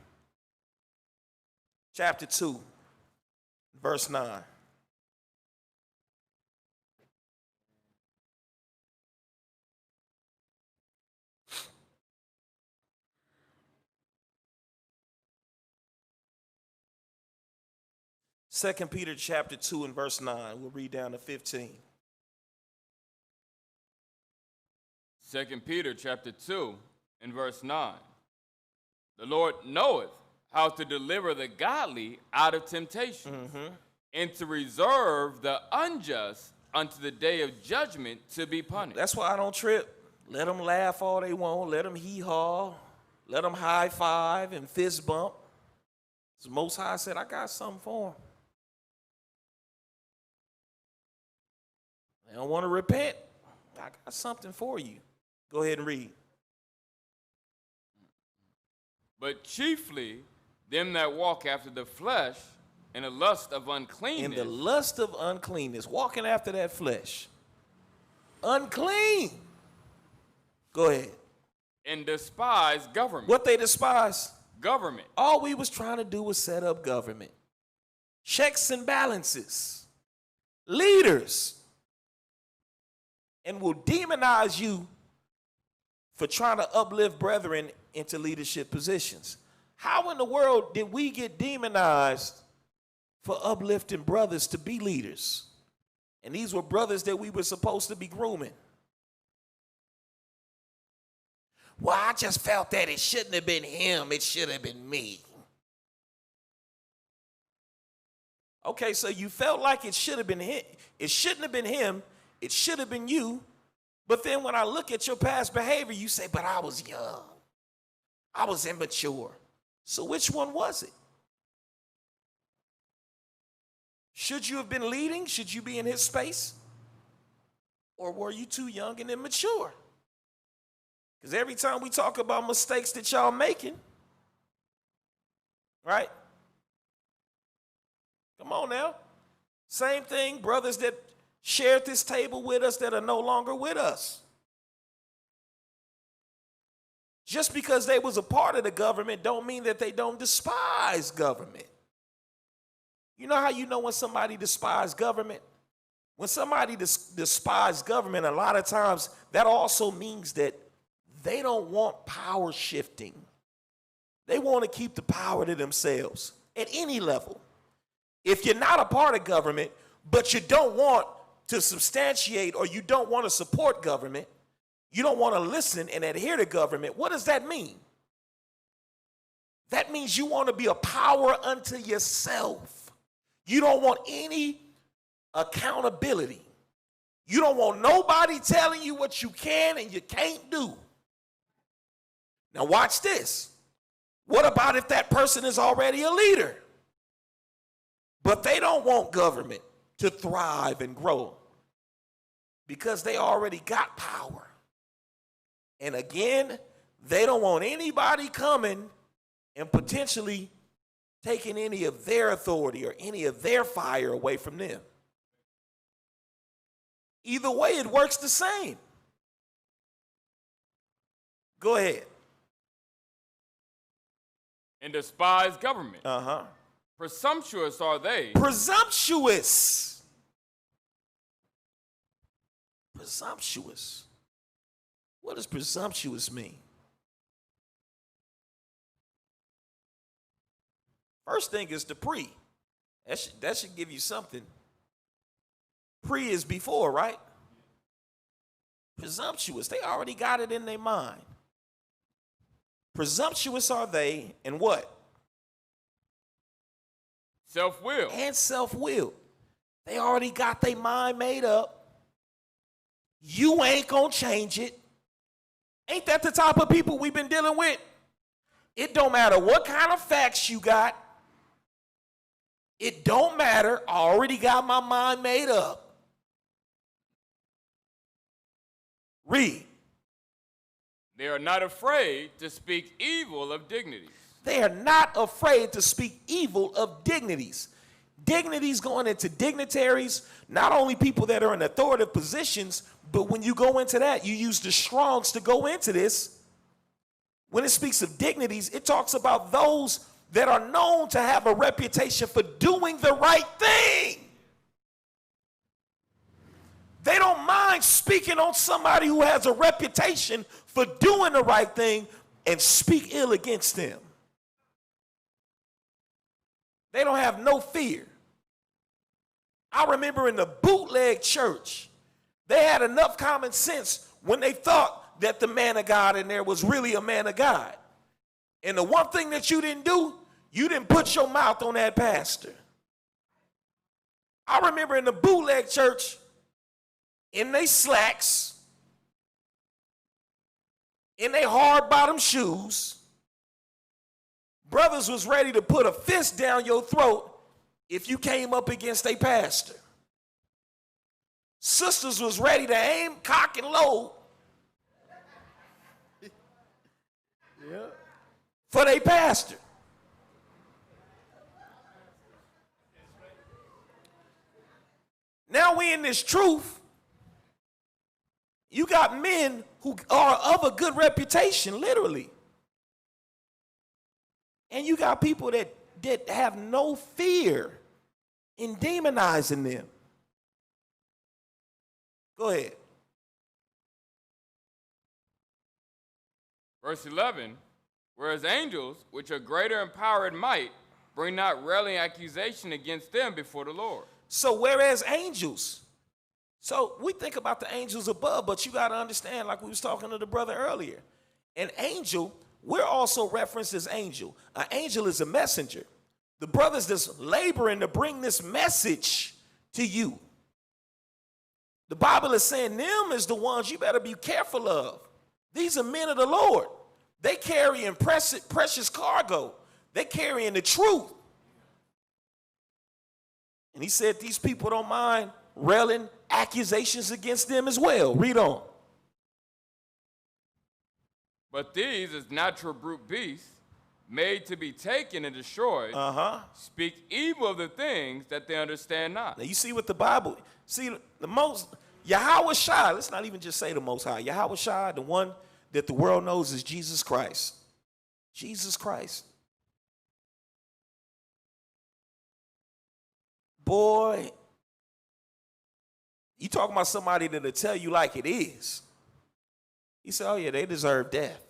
chapter 2, verse 9. Second Peter chapter 2 and verse 9. We'll read down to 15. 2 Peter chapter 2 and verse 9. The Lord knoweth how to deliver the godly out of temptation, and to reserve the unjust unto the day of judgment to be punished. That's why I don't trip. Let them laugh all they want. Let them hee-haw. Let them high-five and fist bump. The Most High said, I got something for them. They don't want to repent. I got something for you. Go ahead and read. But chiefly them that walk after the flesh in the lust of uncleanness. In the lust of uncleanness. Walking after that flesh. Unclean. Go ahead. And despise government. What they despise? Government. All we was trying to do was set up government. Checks and balances. Leaders. And will demonize you for trying to uplift brethren into leadership positions. How in the world did we get demonized for uplifting brothers to be leaders? And these were brothers that we were supposed to be grooming. Well, I just felt that it shouldn't have been him, it should have been me. Okay, so you felt like it should have been him. It shouldn't have been him, it should have been you. But then when I look at your past behavior, you say, but I was young. I was immature. So which one was it? Should you have been leading? Should you be in his space? Or were you too young and immature? Because every time we talk about mistakes that y'all making, right? Come on now. Same thing, brothers that shared this table with us that are no longer with us. Just because they was a part of the government don't mean that they don't despise government. You know how you know when somebody despises government? When somebody despises government, a lot of times that also means that they don't want power shifting. They want to keep the power to themselves at any level. If you're not a part of government, but you don't want to substantiate or you don't want to support government, you don't want to listen and adhere to government, what does that mean? That means you want to be a power unto yourself. You don't want any accountability. You don't want nobody telling you what you can and you can't do. Now watch this. What about if that person is already a leader, but they don't want government to thrive and grow because they already got power? And again, they don't want anybody coming and potentially taking any of their authority or any of their fire away from them. Either way, it works the same. Go ahead. And despise government. Presumptuous are they. Presumptuous. Presumptuous. What does presumptuous mean? First thing is the pre. That should give you something. Pre is before, right? Presumptuous. They already got it in their mind. Presumptuous are they, and what? Self-will. And self-will. They already got their mind made up. You ain't gonna change it. Ain't that the type of people we've been dealing with? It don't matter what kind of facts you got. It don't matter. I already got my mind made up. Read. They are not afraid to speak evil of dignities. They are not afraid to speak evil of dignities. Dignities going into dignitaries, not only people that are in authoritative positions, but when you go into that, you use the Strongs to go into this. When it speaks of dignities, it talks about those that are known to have a reputation for doing the right thing. They don't mind speaking on somebody who has a reputation for doing the right thing and speak ill against them. They don't have no fear. I remember in the bootleg church, they had enough common sense when they thought that the man of God in there was really a man of God. And the one thing that you didn't do, you didn't put your mouth on that pastor. I remember in the bootleg church, in they slacks, in they hard bottom shoes, brothers was ready to put a fist down your throat if you came up against a pastor. Sisters was ready to aim, cock, and load for their pastor. Now we in this truth. You got men who are of a good reputation, literally. And you got people that have no fear in demonizing them. Go ahead. Verse 11, whereas angels, which are greater in power and might, bring not railing accusation against them before the Lord. So whereas angels, so we think about the angels above, but you got to understand, like we was talking to the brother earlier, an angel, we're also referenced as angel. An angel is a messenger. The brothers that's laboring to bring this message to you. The Bible is saying them is the ones you better be careful of. These are men of the Lord. They carrying precious cargo. They carrying the truth. And he said these people don't mind railing accusations against them as well. Read on. But these, as natural brute beasts, made to be taken and destroyed, speak evil of the things that they understand not. Now you see what the Bible, see the most, Yahweh Shai, let's not even just say the Most High. Yahweh Shai, the one that the world knows is Jesus Christ. Jesus Christ. Boy, you talking about somebody that'll tell you like it is. He said, oh yeah, they deserve death.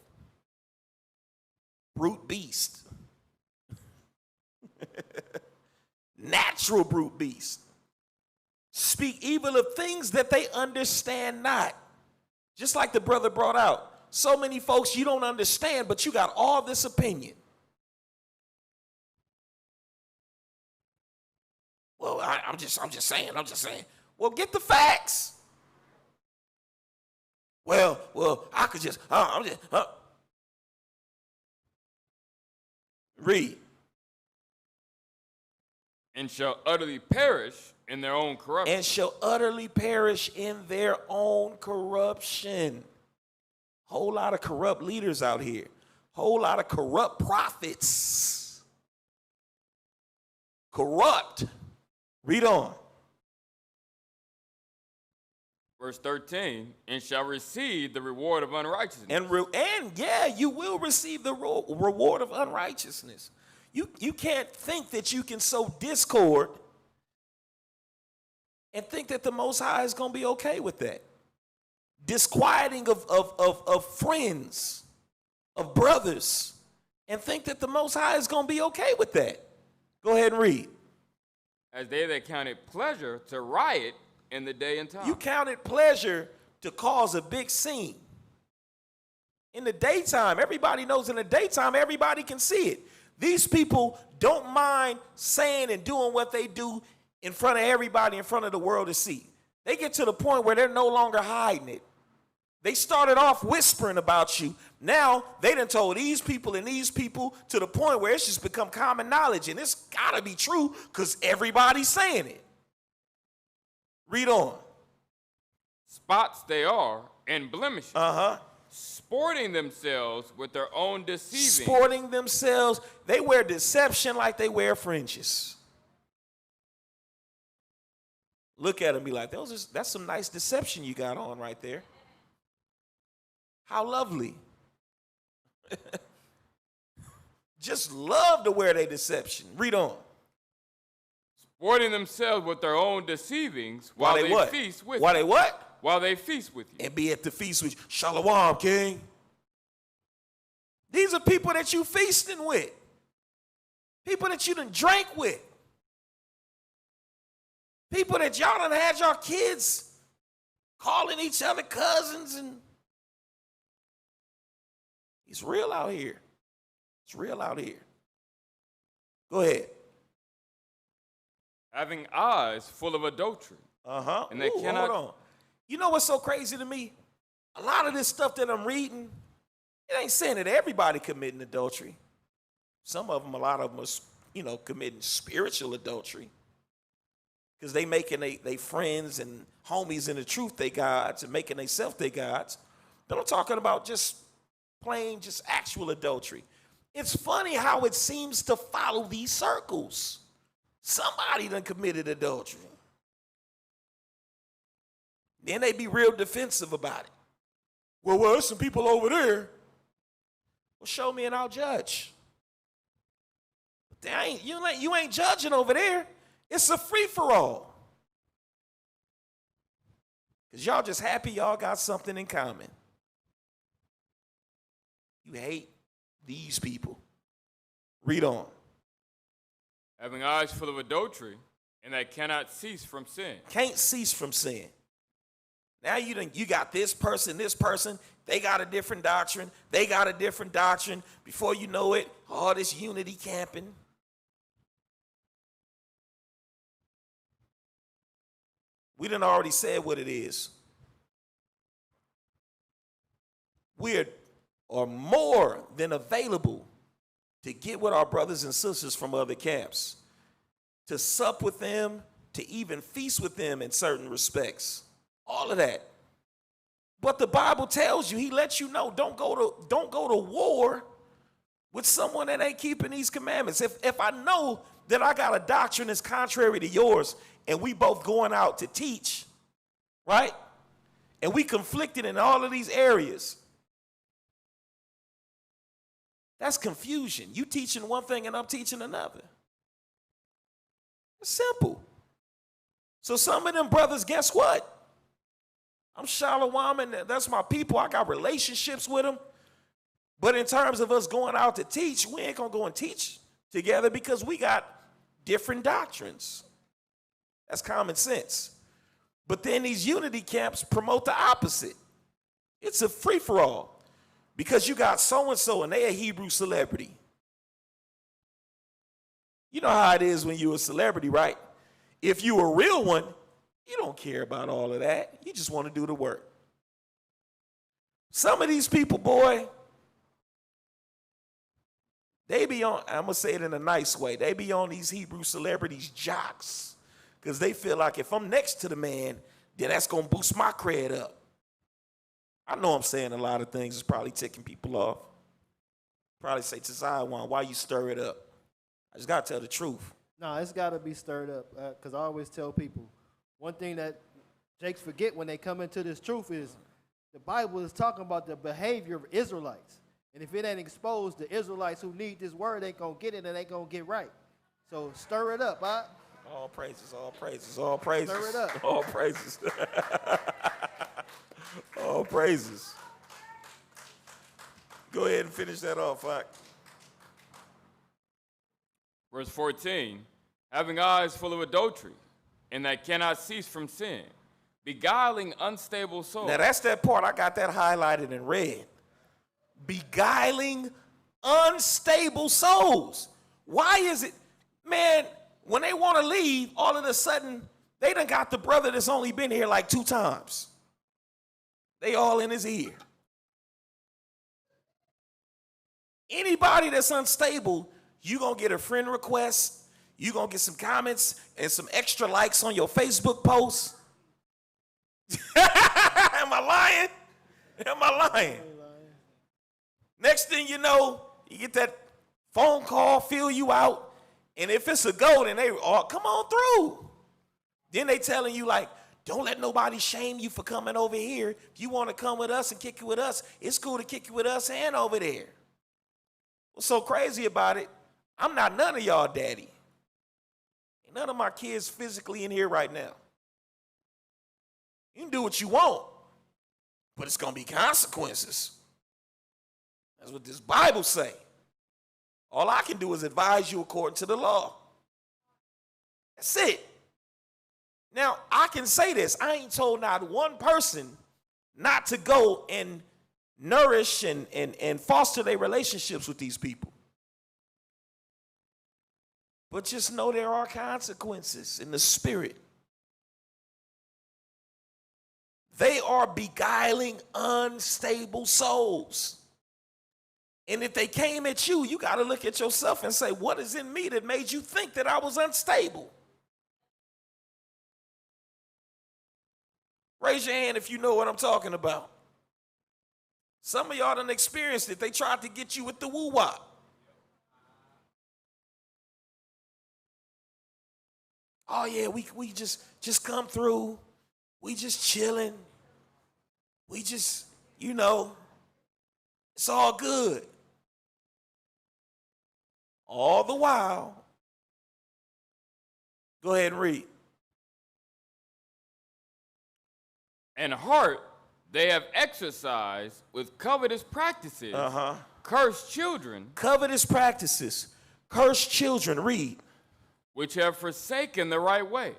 Brute beast. Natural brute beast. Speak evil of things that they understand not. Just like the brother brought out. So many folks you don't understand, but you got all this opinion. Well, I'm just saying. Well, get the facts. Well, I could just, Read. And shall utterly perish in their own corruption. And shall utterly perish in their own corruption. Whole lot of corrupt leaders out here. Whole lot of corrupt prophets. Corrupt. Read on. Verse 13, and shall receive the reward of unrighteousness. And yeah, you will receive the reward of unrighteousness. You can't think that you can sow discord and think that the Most High is going to be okay with that. Disquieting of friends, of brothers, and think that the Most High is going to be okay with that. Go ahead and read. As they that counted pleasure to riot in the day and time. You counted pleasure to cause a big scene. In the daytime, everybody knows in the daytime, everybody can see it. These people don't mind saying and doing what they do in front of everybody, in front of the world to see. They get to the point where they're no longer hiding it. They started off whispering about you. Now they done told these people and these people to the point where it's just become common knowledge. And it's gotta be true because everybody's saying it. Read on. Spots they are and blemishes. Uh-huh. Sporting themselves with their own deceiving. Sporting themselves. They wear deception like they wear fringes. Look at them, be like, that's some nice deception you got on right there. How lovely. Just love to wear their deception. Read on. Sporting themselves with their own deceivings while they what? feast with While you. they what? While they feast with you. And be at the feast with you. Shalom, King. These are people that you feasting with. People that you done drank with. People that y'all done had your kids calling each other cousins, and it's real out here. It's real out here. Go ahead. Having eyes full of adultery. Uh-huh. And they cannot. Hold on. You know what's so crazy to me? A lot of this stuff that I'm reading, it ain't saying that everybody committing adultery. Some of them, a lot of them are, committing spiritual adultery. Because they making they friends and homies in the truth they gods and making themselves they gods. But I'm talking about just plain, just actual adultery. It's funny how it seems to follow these circles. Somebody done committed adultery. Then they be real defensive about it. Well, there's some people over there. Well, show me and I'll judge. But you ain't judging over there. It's a free-for-all. Because y'all just happy y'all got something in common. You hate these people. Read on. Having eyes full of adultery, and that cannot cease from sin. Can't cease from sin. Now you got this person, they got a different doctrine, they got a different doctrine. Before you know it, all this unity camping. We done already said what it is. We are more than available to get with our brothers and sisters from other camps, to sup with them, to even feast with them in certain respects. All of that. But the Bible tells you, he lets you know, don't go to war with someone that ain't keeping these commandments. If I know that I got a doctrine that's contrary to yours, and we both going out to teach, right? And we conflicted in all of these areas. That's confusion. You teaching one thing and I'm teaching another. It's simple. So some of them brothers, guess what? I'm Shalom, and that's my people. I got relationships with them. But in terms of us going out to teach, we ain't going to go and teach together because we got different doctrines. That's common sense. But then these unity camps promote the opposite. It's a free-for-all. Because you got so-and-so and they a Hebrew celebrity. You know how it is when you're a celebrity, right? If you a real one, you don't care about all of that. You just want to do the work. Some of these people, boy, they be on, I'm going to say it in a nice way, they be on these Hebrew celebrities' jocks. Because they feel like if I'm next to the man, then that's going to boost my cred up. I know I'm saying a lot of things that's probably ticking people off. Probably say, Tazayawan, why you stir it up? I just got to tell the truth. No, it's got to be stirred up. Because I always tell people, one thing that Jakes forget when they come into this truth is the Bible is talking about the behavior of Israelites. And if it ain't exposed, the Israelites who need this word ain't going to get it and ain't going to get right. So stir it up, huh? All praises, all praises, all praises. Stir it up. All praises. All praises. Go ahead and finish that off, Fuck. Verse 14, having eyes full of adultery, and that cannot cease from sin, beguiling unstable souls. Now that's that part. I got that highlighted in red. Beguiling unstable souls. Why is it, man, when they want to leave, all of a sudden, they done got the brother that's only been here like 2 times. They all in his ear. Anybody that's unstable, you going to get a friend request, you going to get some comments and some extra likes on your Facebook post. Am I lying? Am I lying? Next thing you know, you get that phone call, fill you out, and if it's a go, then they all come on through. Then they telling you like, don't let nobody shame you for coming over here. If you want to come with us and kick it with us, it's cool to kick it with us and over there. What's so crazy about it, I'm not none of y'all daddy. Ain't none of my kids physically in here right now. You can do what you want, but it's going to be consequences. That's what this Bible say. All I can do is advise you according to the law. That's it. Now, I can say this. I ain't told not one person not to go and nourish and foster their relationships with these people. But just know there are consequences in the spirit. They are beguiling unstable souls. And if they came at you, you got to look at yourself and say, what is in me that made you think that I was unstable? Raise your hand if you know what I'm talking about. Some of y'all done experienced it. They tried to get you with the woo-wop. Oh, yeah, we just come through. We just chilling. We just, it's all good. All the while, go ahead and read. And heart they have exercised with covetous practices, cursed children, covetous practices, cursed children, read, which have forsaken the right way,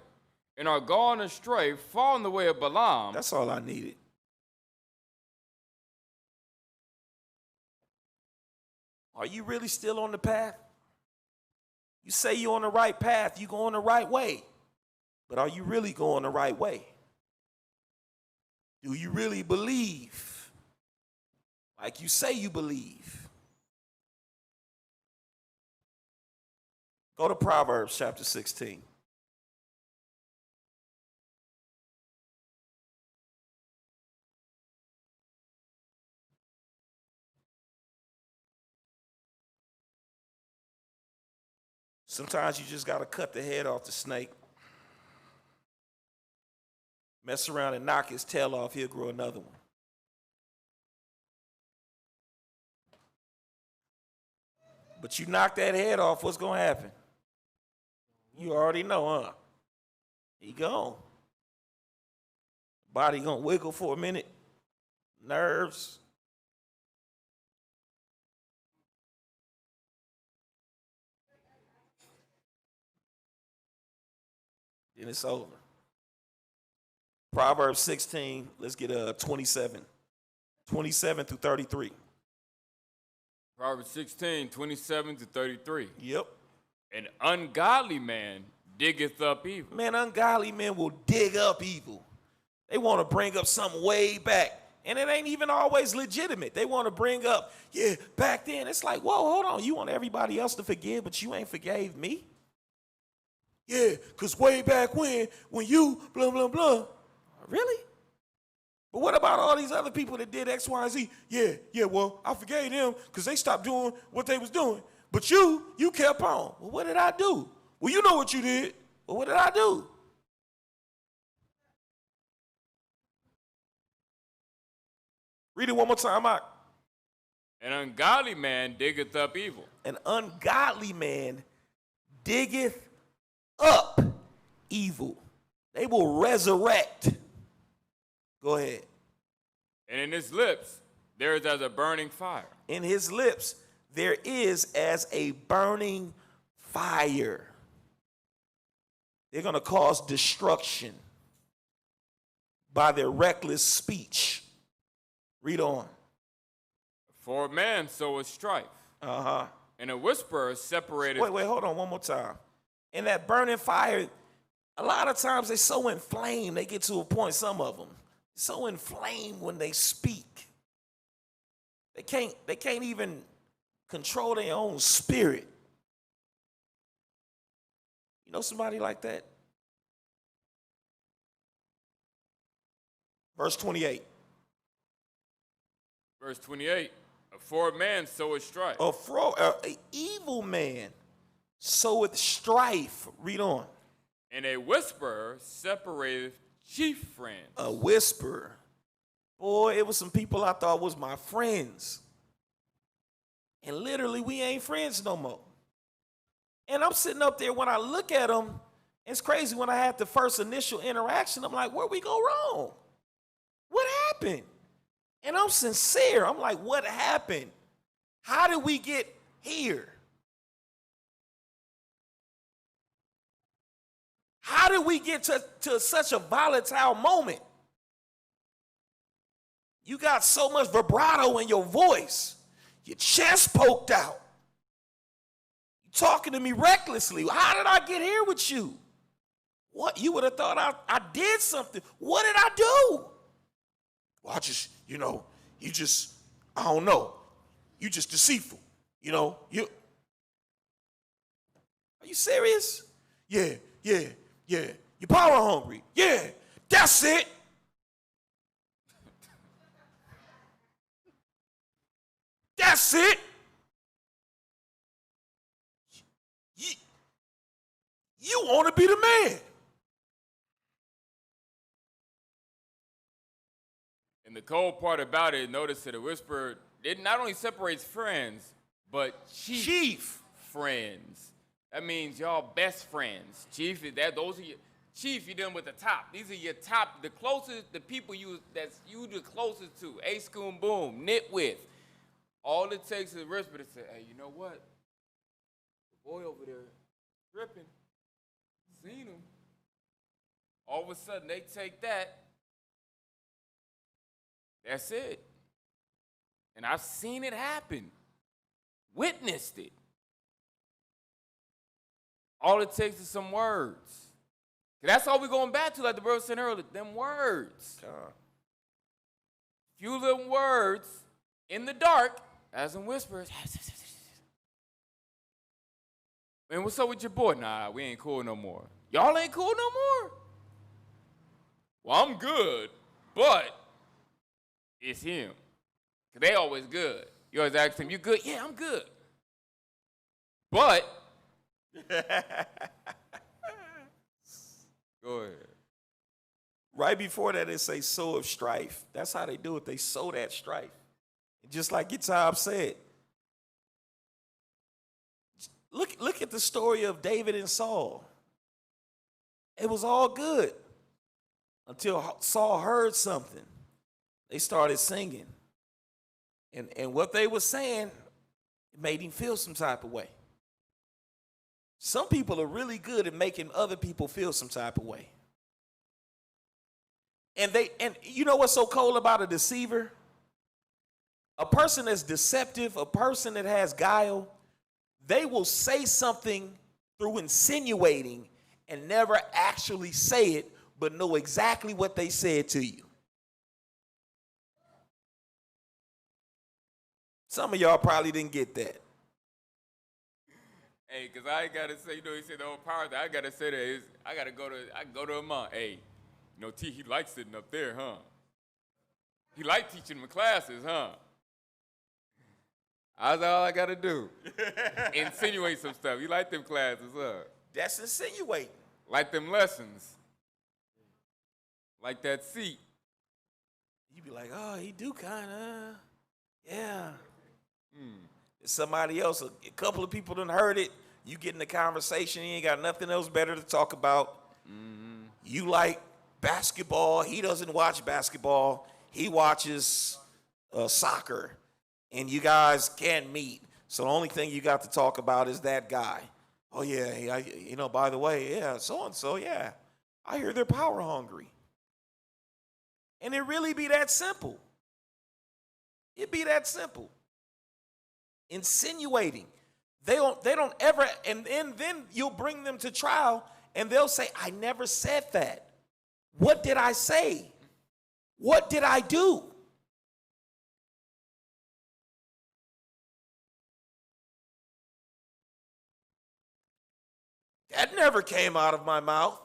and are gone astray, fallen the way of Balaam. That's all I needed. Are you really still on the path? You say you're on the right path, you going the right way. But are you really going the right way? Do you really believe like you say you believe? Go to Proverbs chapter 16. Sometimes you just got to cut the head off the snake. Mess around and knock his tail off, he'll grow another one. But you knock that head off, what's going to happen? You already know, huh? He gone. Body going to wiggle for a minute. Nerves. Then it's over. Proverbs 16, let's get 27. 27 through 33. Proverbs 16, 27 to 33. Yep. An ungodly man diggeth up evil. Man, ungodly men will dig up evil. They want to bring up something way back. And it ain't even always legitimate. They want to bring up, yeah, back then. It's like, whoa, hold on. You want everybody else to forgive, but you ain't forgave me? Yeah, because way back when you blah, blah, blah. Really? But what about all these other people that did X, Y, and Z? Yeah, well, I forgave them because they stopped doing what they was doing. But you kept on. Well, what did I do? Well, you know what you did. Well, what did I do? Read it one more time, Mike. An ungodly man diggeth up evil. An ungodly man diggeth up evil. They will resurrect. Go ahead. And in his lips there is as a burning fire. In his lips there is as a burning fire. They're going to cause destruction by their reckless speech. Read on. For a man soweth strife. Uh-huh. And a whisperer separated. Wait, hold on one more time. In that burning fire, a lot of times they're so inflamed, they get to a point, some of them, so inflamed when they speak. They can't even control their own spirit. You know somebody like that? Verse 28. Verse 28. For a man soweth strife. An evil man soweth strife. Read on. And a whisperer separateth chief friends. A whisperer. Boy, it was some people I thought was my friends. And literally, we ain't friends no more. And I'm sitting up there when I look at them, it's crazy when I had the first initial interaction, I'm like, where'd we go wrong? What happened? And I'm sincere. I'm like, what happened? How did we get here? How did we get to such a volatile moment? You got so much vibrato in your voice. Your chest poked out. You talking to me recklessly. How did I get here with you? What? You would have thought I did something. What did I do? Well, I don't know. You just deceitful. Are you serious? Yeah. You power hungry. Yeah, that's it. That's it. You want to be the man. And the cold part about it, notice that a whisperer, it not only separates friends, but chief friends. That means y'all best friends. Chief, those are your chief. You're dealing with the top. These are your top, the closest, the people that's you the closest to. A schoon boom, knit with. All it takes is a whisper to say, hey, you know what? The boy over there tripping. Seen him. All of a sudden they take that. That's it. And I've seen it happen. Witnessed it. All it takes is some words. That's all we're going back to, like the brother said earlier, them words. Few little words in the dark, as in whispers. Man, what's up with your boy? Nah, we ain't cool no more. Y'all ain't cool no more? Well, I'm good, but it's him. Cause they always good. You always ask him, you good? Yeah, I'm good. But go ahead. Right before that, it say sow of strife. That's how they do it. They sow that strife. And just like Gitab said, look at the story of David and Saul. It was all good until Saul heard something. They started singing. And what they were saying, it made him feel some type of way. Some people are really good at making other people feel some type of way. And you know what's so cold about a deceiver? A person that's deceptive, a person that has guile, they will say something through insinuating and never actually say it, but know exactly what they said to you. Some of y'all probably didn't get that. Hey, cause I gotta say, he said the whole power thing. I gotta say that I go to a mom. Hey, T, he likes sitting up there, huh? He liked teaching them classes, huh? That's all I gotta do. Insinuate some stuff. You like them classes, huh? That's insinuating. Like them lessons. Like that seat. You be like, oh, he do kind of, yeah. somebody else, a couple of people done heard it. You get in the conversation, you ain't got nothing else better to talk about. You like basketball. He doesn't watch basketball. He watches soccer. And you guys can't meet. So the only thing you got to talk about is that guy. Oh, yeah, by the way, yeah, so-and-so, yeah. I hear they're power hungry. And it really be that simple. It be that simple. Insinuating. They don't ever, and then you'll bring them to trial, and they'll say, I never said that. What did I say? What did I do? That never came out of my mouth.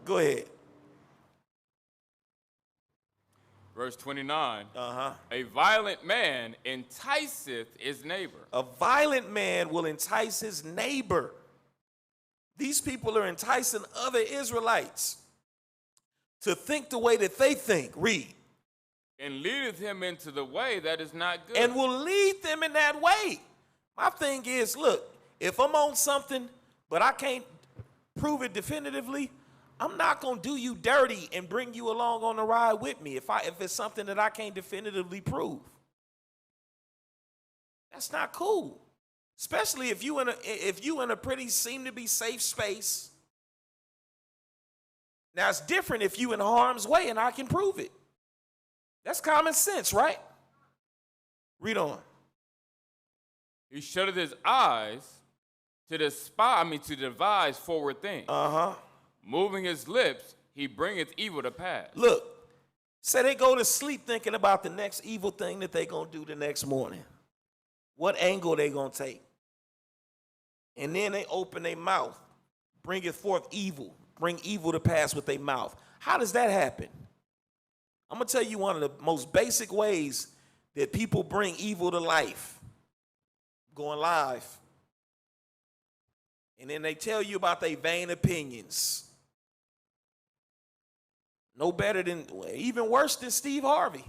Go ahead. Verse 29. Uh-huh. A violent man enticeth his neighbor. A violent man will entice his neighbor. These people are enticing other Israelites to think the way that they think. Read. And leadeth him into the way that is not good. And will lead them in that way. My thing is, look, if I'm on something, but I can't prove it definitively, I'm not going to do you dirty and bring you along on the ride with me if it's something that I can't definitively prove. That's not cool. Especially if you in a pretty seem to be safe space. Now it's different if you in harm's way and I can prove it. That's common sense, right? Read on. He shutteth his eyes to devise forward things. Uh-huh. Moving his lips, he bringeth evil to pass. Look, say they go to sleep thinking about the next evil thing that they going to do the next morning. What angle they going to take. And then they open their mouth, bringeth forth evil, bring evil to pass with their mouth. How does that happen? I'm going to tell you one of the most basic ways that people bring evil to life. Going live. And then they tell you about their vain opinions. No better than, even worse than Steve Harvey.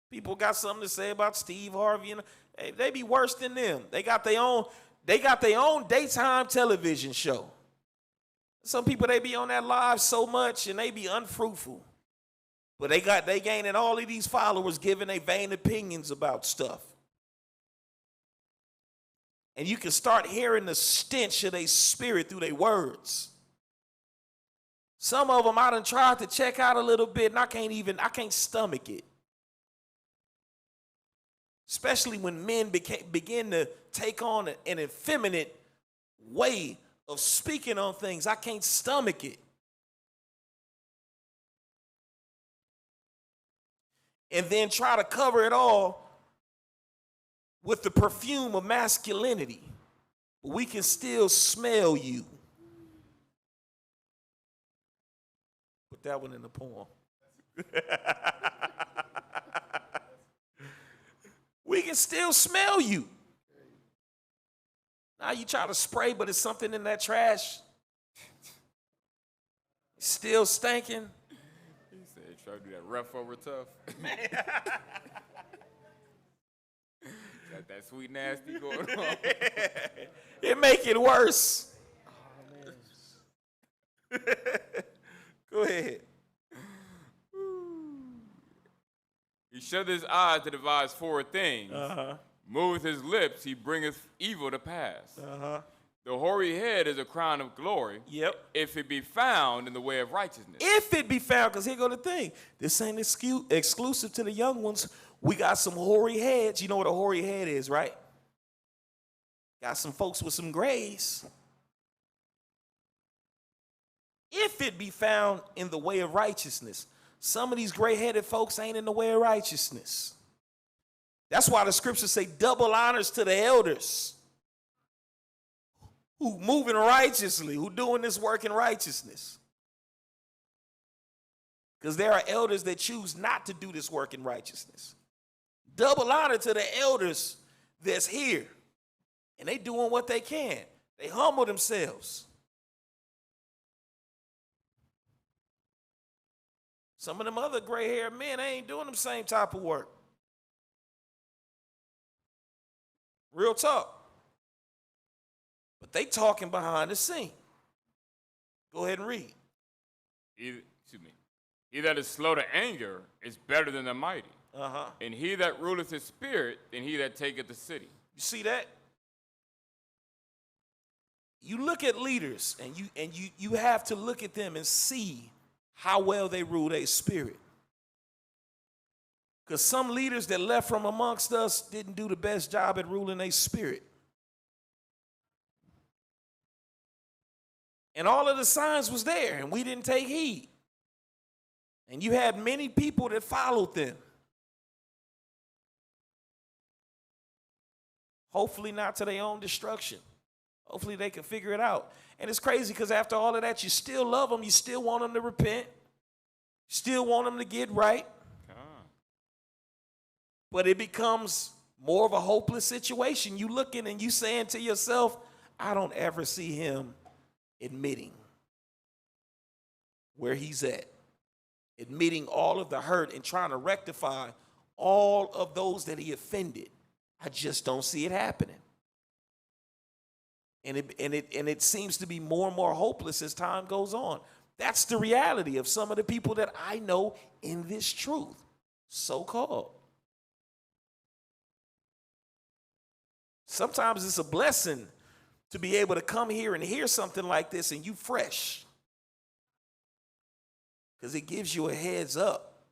People got something to say about Steve Harvey, and they be worse than them. They got their own daytime television show. Some people, they be on that live so much and they be unfruitful. But they gaining all of these followers giving their vain opinions about stuff. And you can start hearing the stench of their spirit through their words. Some of them I done tried to check out a little bit and I can't stomach it. Especially when men begin to take on an effeminate way of speaking on things. I can't stomach it. And then try to cover it all with the perfume of masculinity. But we can still smell you. Put that one in the poem. We can still smell you. Now you try to spray, but it's something in that trash. It's still stinking. He said, try to do that rough over tough. Got that sweet nasty going on. It make it worse. Oh, go ahead. He shut his eyes to devise forward things. Uh-huh. Moveth his lips, he bringeth evil to pass. Uh-huh. The hoary head is a crown of glory. Yep. If it be found in the way of righteousness. If it be found, because here go the thing. This ain't exclusive to the young ones. We got some hoary heads. You know what a hoary head is, right? Got some folks with some grays. If it be found in the way of righteousness. Some of these gray-headed folks ain't in the way of righteousness. That's why the scriptures say double honors to the elders who moving righteously, who doing this work in righteousness. Because there are elders that choose not to do this work in righteousness. Double honor to the elders that's here. And they doing what they can. They humble themselves. Some of them other gray-haired men, they ain't doing the same type of work. Real talk. But they talking behind the scene. Go ahead and read. He that is slow to anger is better than the mighty. And he that ruleth his spirit than he that taketh the city. You see that? You look at leaders, and you have to look at them and see how well they rule their spirit. Because some leaders that left from amongst us didn't do the best job at ruling their spirit. And all of the signs was there, and we didn't take heed. And you had many people that followed them. Hopefully not to their own destruction. Hopefully they can figure it out. And it's crazy because after all of that, you still love them. You still want them to repent. Still want them to get right. But it becomes more of a hopeless situation. You looking and you saying to yourself, I don't ever see him admitting where he's at. Admitting all of the hurt and trying to rectify all of those that he offended. I just don't see it happening. And it seems to be more and more hopeless as time goes on. That's the reality of some of the people that I know in this truth, so-called. Sometimes it's a blessing to be able to come here and hear something like this and you fresh. Because it gives you a heads up.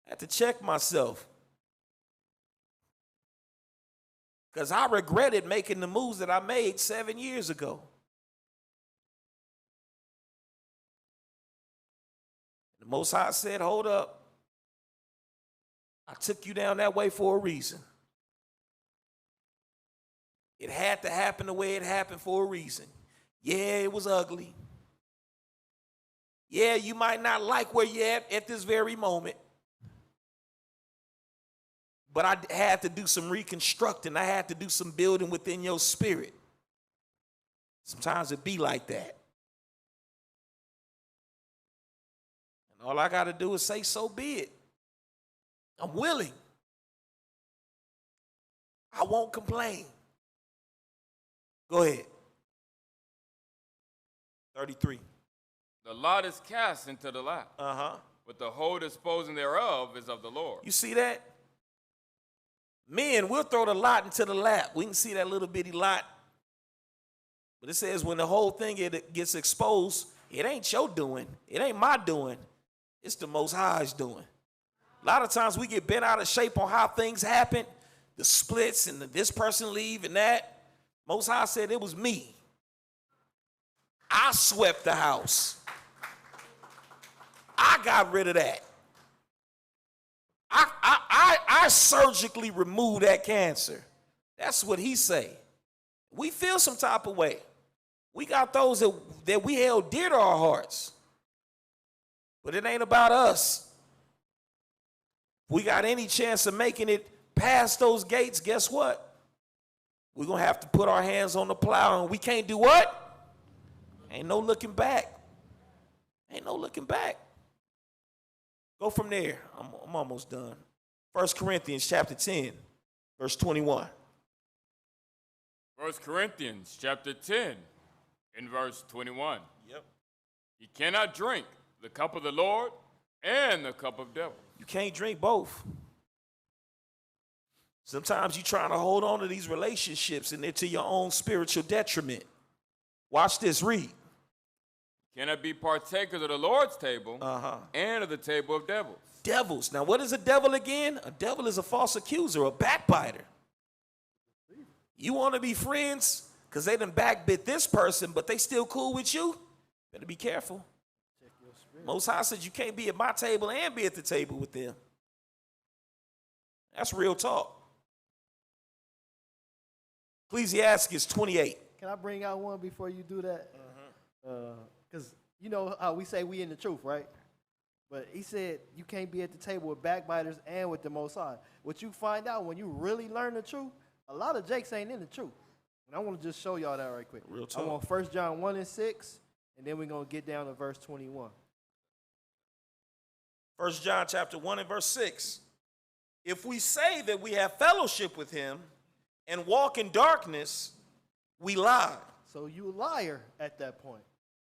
I had to check myself. Because I regretted making the moves that I made 7 years ago. The Most High said, hold up. I took you down that way for a reason. It had to happen the way it happened for a reason. Yeah, it was ugly. Yeah, you might not like where you're at this very moment. But I had to do some reconstructing. I had to do some building within your spirit. Sometimes it be like that. And all I got to do is say, so be it. I'm willing. I won't complain. Go ahead. 33. The lot is cast into the lap. But the whole disposing thereof is of the Lord. You see that? Men, we'll throw the lot into the lap. We can see that little bitty lot. But it says when the whole thing gets exposed, it ain't your doing. It ain't my doing. It's the Most High's doing. A lot of times we get bent out of shape on how things happen. The splits and this person leave and that. Most High said it was me. I swept the house. I got rid of that. I surgically removed that cancer. That's what he say. We feel some type of way. We got those that we held dear to our hearts. But it ain't about us. If we got any chance of making it past those gates, guess what? We're going to have to put our hands on the plow, and we can't do what? Ain't no looking back. Ain't no looking back. Go from there. I'm almost done. 1 Corinthians chapter 10, verse 21. 1 Corinthians chapter 10 in verse 21. Yep. You cannot drink the cup of the Lord and the cup of devil. You can't drink both. Sometimes you're trying to hold on to these relationships and they're to your own spiritual detriment. Watch this, read. Cannot be partakers of the Lord's table and of the table of devils. Devils. Now, what is a devil again? A devil is a false accuser, a backbiter. You want to be friends because they done backbit this person, but they still cool with you? Better be careful. Most High said you can't be at my table and be at the table with them. That's real talk. Ecclesiastes 28. Can I bring out one before you do that? Because you know how we say we in the truth, right? But he said you can't be at the table with backbiters and with the Most High. What you find out when you really learn the truth, a lot of jakes ain't in the truth. And I want to just show y'all that right quick. Real talk. I want 1 John 1 and 6, and then we're going to get down to verse 21. 1 John chapter 1 and verse 6. If we say that we have fellowship with him and walk in darkness, we lie. So you a liar at that point.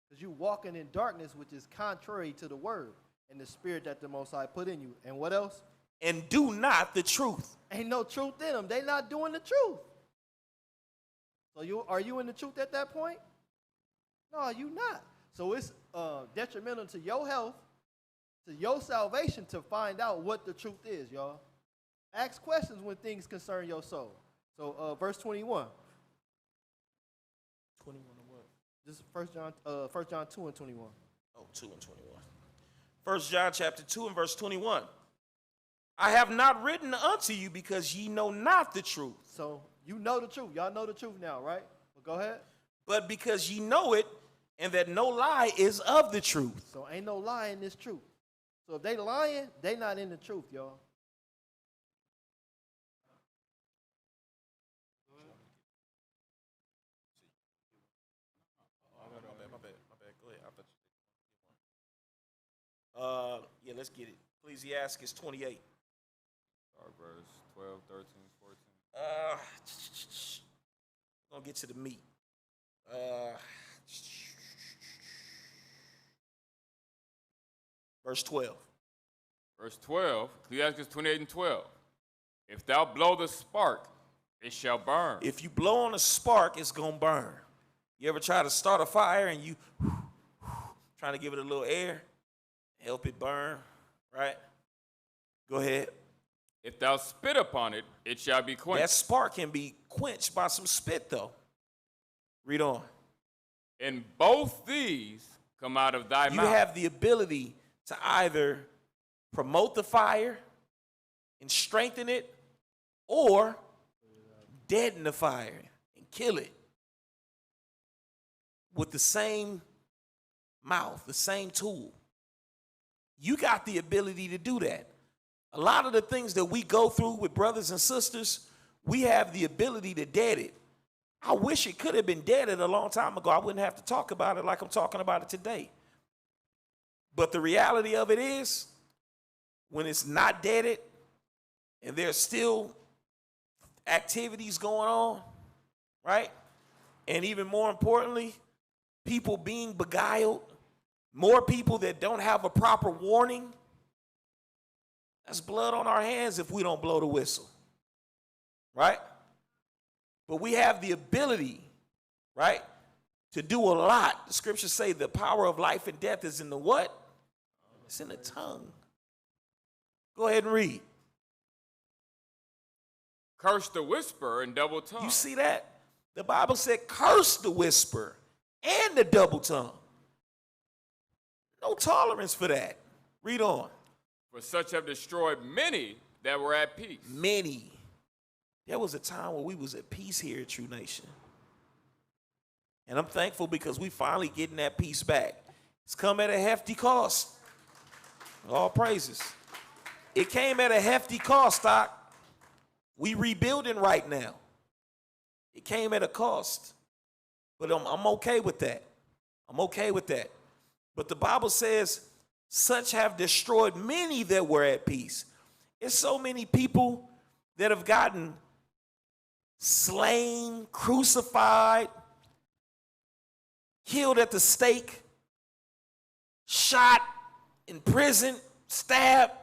Because you walking in darkness, which is contrary to the word and the spirit that the Most High put in you. And what else? And do not the truth. Ain't no truth in them. They not doing the truth. So are you in the truth at that point? No, you not. So it's detrimental to your health, to your salvation, to find out what the truth is, y'all. Ask questions when things concern your soul. So verse 21. 21 and what? This is 1 John 2 and 21. Oh, 2 and 21. 1 John chapter 2 and verse 21. I have not written unto you because ye know not the truth. So you know the truth. Y'all know the truth now, right? Well, go ahead. But because ye know it, and that no lie is of the truth. So ain't no lie in this truth. So if they lying, they not in the truth, y'all. My bad. Go ahead. Yeah, let's get it. Ecclesiastes 28. Start verse 12, 13, 14. Gonna get to the meat. Verse 12. Verse 12, Ecclesiastes 28 and 12. If thou blow the spark, it shall burn. If you blow on a spark, it's gonna burn. You ever try to start a fire and you trying to give it a little air, help it burn, right? Go ahead. If thou spit upon it, it shall be quenched. That spark can be quenched by some spit, though. Read on. And both these come out of thy mouth. You have the ability to either promote the fire and strengthen it, or deaden the fire and kill it with the same mouth, the same tool. You got the ability to do that. A lot of the things that we go through with brothers and sisters, we have the ability to dead it. I wish it could have been deaded a long time ago. I wouldn't have to talk about it like I'm talking about it today. But the reality of it is, when it's not deaded and there's still activities going on, right? And even more importantly, people being beguiled, more people that don't have a proper warning, that's blood on our hands if we don't blow the whistle, right? But we have the ability, right, to do a lot. The scriptures say the power of life and death is in the what? It's in the tongue. Go ahead and read. Curse the whisper and double tongue. You see that? The Bible said curse the whisper and the double tongue. No tolerance for that. Read on. For such have destroyed many that were at peace. Many. There was a time when we was at peace here at True Nation. And I'm thankful because we finally getting that peace back. It's come at a hefty cost. All praises. It came at a hefty cost, Doc. We rebuilding right now. It came at a cost. But I'm okay with that. I'm okay with that. But the Bible says, such have destroyed many that were at peace. It's so many people that have gotten slain, crucified, killed at the stake, shot, in prison, stabbed,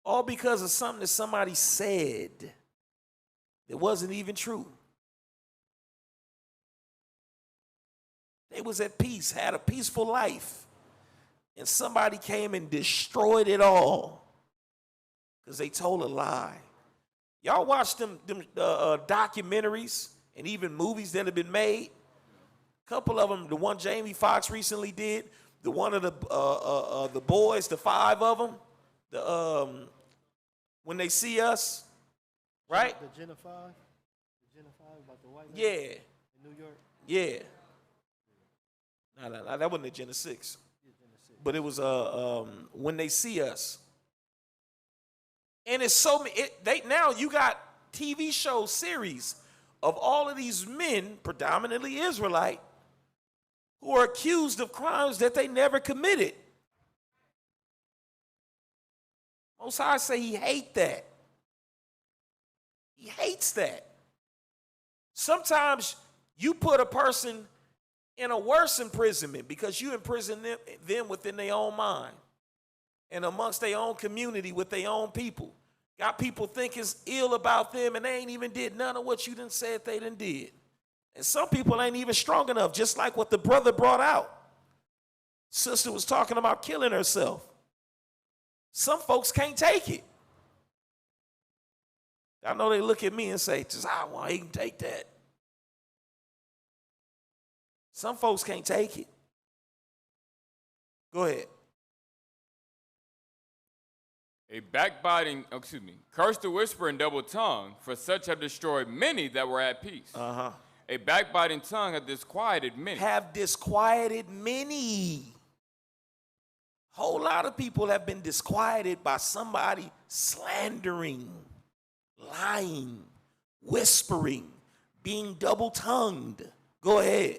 all because of something that somebody said that wasn't even true. They was at peace, had a peaceful life, and somebody came and destroyed it all because they told a lie. Y'all watch them documentaries and even movies that have been made. A couple of them, the one Jamie Foxx recently did, the one of the boys, the 5 of them, when they see us, right? The Jenna 5? The Jenna 5 about the white man? Yeah. In New York? Yeah. No, that wasn't the Jenna 6. Yeah, Jenna 6. But it was when they see us. And it's so now you got TV show series of all of these men, predominantly Israelite, who are accused of crimes that they never committed. Most High say he hates that. He hates that. Sometimes you put a person in a worse imprisonment because you imprison them within their own mind and amongst their own community with their own people. Got people thinking ill about them and they ain't even did none of what you done said they done did. And some people ain't even strong enough, just like what the brother brought out. Sister was talking about killing herself. Some folks can't take it. I know they look at me and say, Tazayawan, he can take that. Some folks can't take it. Go ahead. A backbiting, curse the whisper and double tongue, for such have destroyed many that were at peace. A backbiting tongue hath disquieted many. Have disquieted many. Whole lot of people have been disquieted by somebody slandering, lying, whispering, being double-tongued. Go ahead.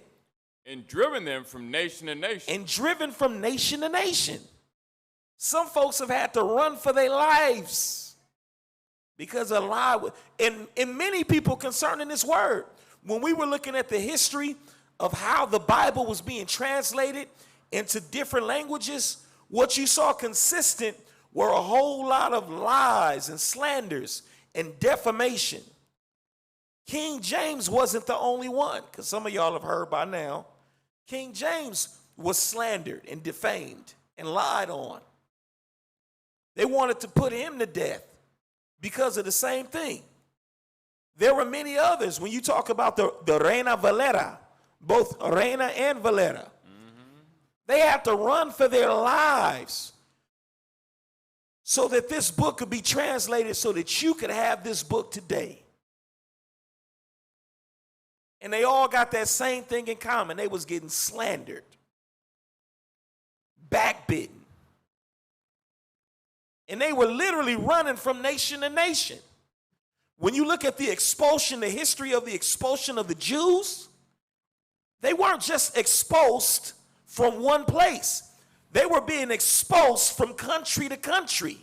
And driven them from nation to nation. And driven from nation to nation. Some folks have had to run for their lives because of lie. And many people concerning this word. When we were looking at the history of how the Bible was being translated into different languages, what you saw consistent were a whole lot of lies and slanders and defamation. King James wasn't the only one, because some of y'all have heard by now. King James was slandered and defamed and lied on. They wanted to put him to death because of the same thing. There were many others. When you talk about the Reina Valera, both Reina and Valera, they had to run for their lives so that this book could be translated so that you could have this book today. And they all got that same thing in common. They was getting slandered, backbitten. And they were literally running from nation to nation. When you look at the expulsion, the history of the expulsion of the Jews, they weren't just exposed from one place. They were being exposed from country to country.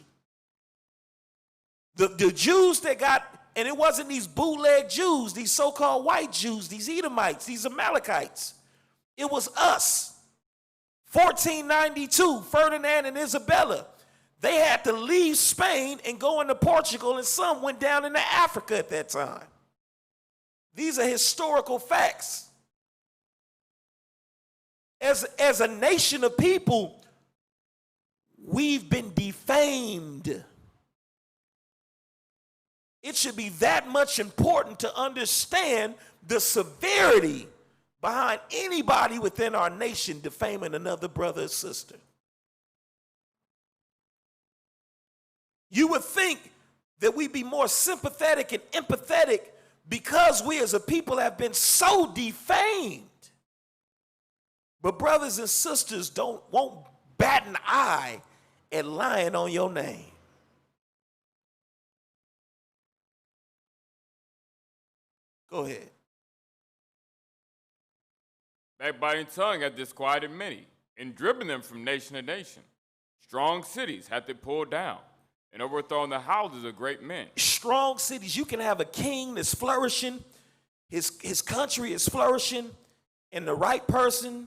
The Jews that got, and it wasn't these bootleg Jews, these so-called white Jews, these Edomites, these Amalekites. It was us. 1492, Ferdinand and Isabella. They had to leave Spain and go into Portugal, and some went down into Africa at that time. These are historical facts. As a nation of people, we've been defamed. It should be that much important to understand the severity behind anybody within our nation defaming another brother or sister. You would think that we'd be more sympathetic and empathetic because we as a people have been so defamed. But brothers and sisters won't bat an eye at lying on your name. Go ahead. Backbiting tongue hath disquieted many, and driven them from nation to nation. Strong cities hath it pulled down, and overthrown the houses of great men. Strong cities. You can have a king that's flourishing, his country is flourishing, and the right person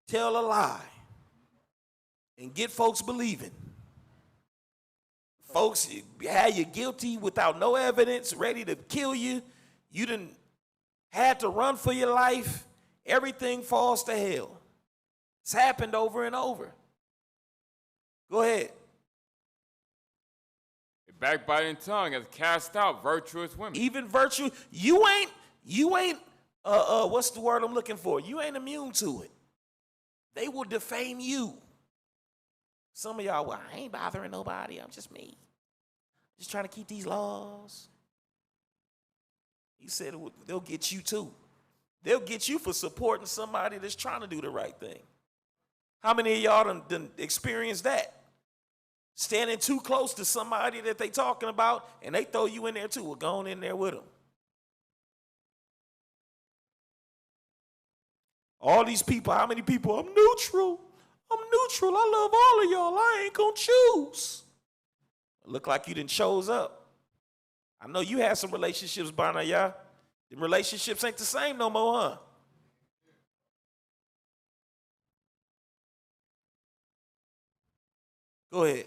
tell a lie and get folks believing. Folks had you guilty without no evidence, ready to kill you. You done had to run for your life. Everything falls to hell. It's happened over and over. Go ahead. A backbiting tongue hath cast out virtuous women. Even virtue, you ain't what's the word I'm looking for? You ain't immune to it. They will defame you. Some of y'all, well, I ain't bothering nobody. I'm just me. Just trying to keep these laws. He said they'll get you too. They'll get you for supporting somebody that's trying to do the right thing. How many of y'all done experienced that? Standing too close to somebody that they talking about, and they throw you in there too. Well, go on in there with them. All these people, how many people? I'm neutral. I love all of y'all. I ain't gonna choose. Look like you didn't chose up. I know you had some relationships, Banaya. The relationships ain't the same no more, huh? Go ahead.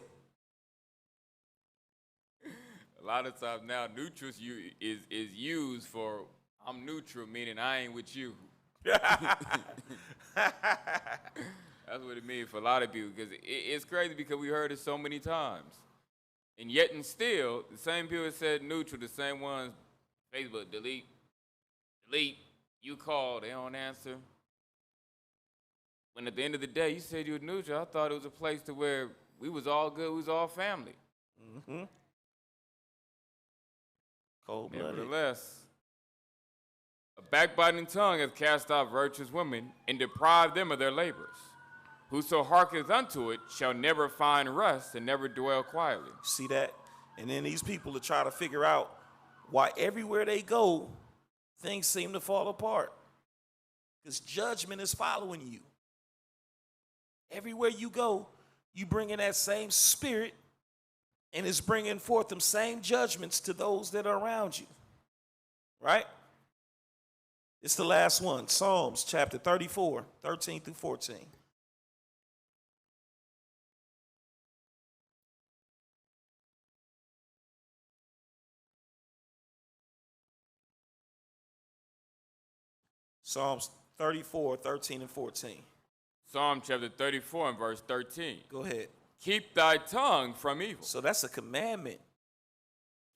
A lot of times now, neutral is used for I'm neutral, meaning I ain't with you. That's what it means for a lot of people, because it's crazy because we heard it so many times. And yet and still, the same people that said neutral, the same ones, Facebook, delete, you call, they don't answer. When at the end of the day, you said you were neutral, I thought it was a place to where we was all good, we was all family. Mm-hmm. Cold-blooded. Nevertheless, a backbiting tongue hath cast out virtuous women and deprived them of their labors. Whoso hearkeneth unto it shall never find rest and never dwell quietly. See that? And then these people are trying to figure out why everywhere they go, things seem to fall apart. Because judgment is following you. Everywhere you go, you bring in that same spirit, and it's bringing forth them same judgments to those that are around you. Right? It's the last one, Psalms chapter 34, 13 through 14. Psalms 34, 13 and 14. Psalm chapter 34 and verse 13. Go ahead. Keep thy tongue from evil. So that's a commandment.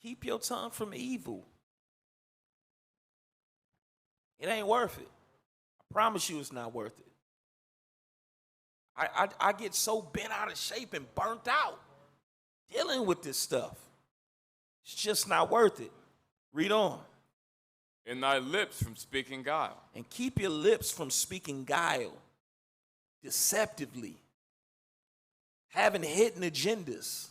Keep your tongue from evil. It ain't worth it. I promise you it's not worth it. I get so bent out of shape and burnt out dealing with this stuff. It's just not worth it. Read on. And thy lips from speaking guile. And keep your lips from speaking guile, deceptively, having hidden agendas.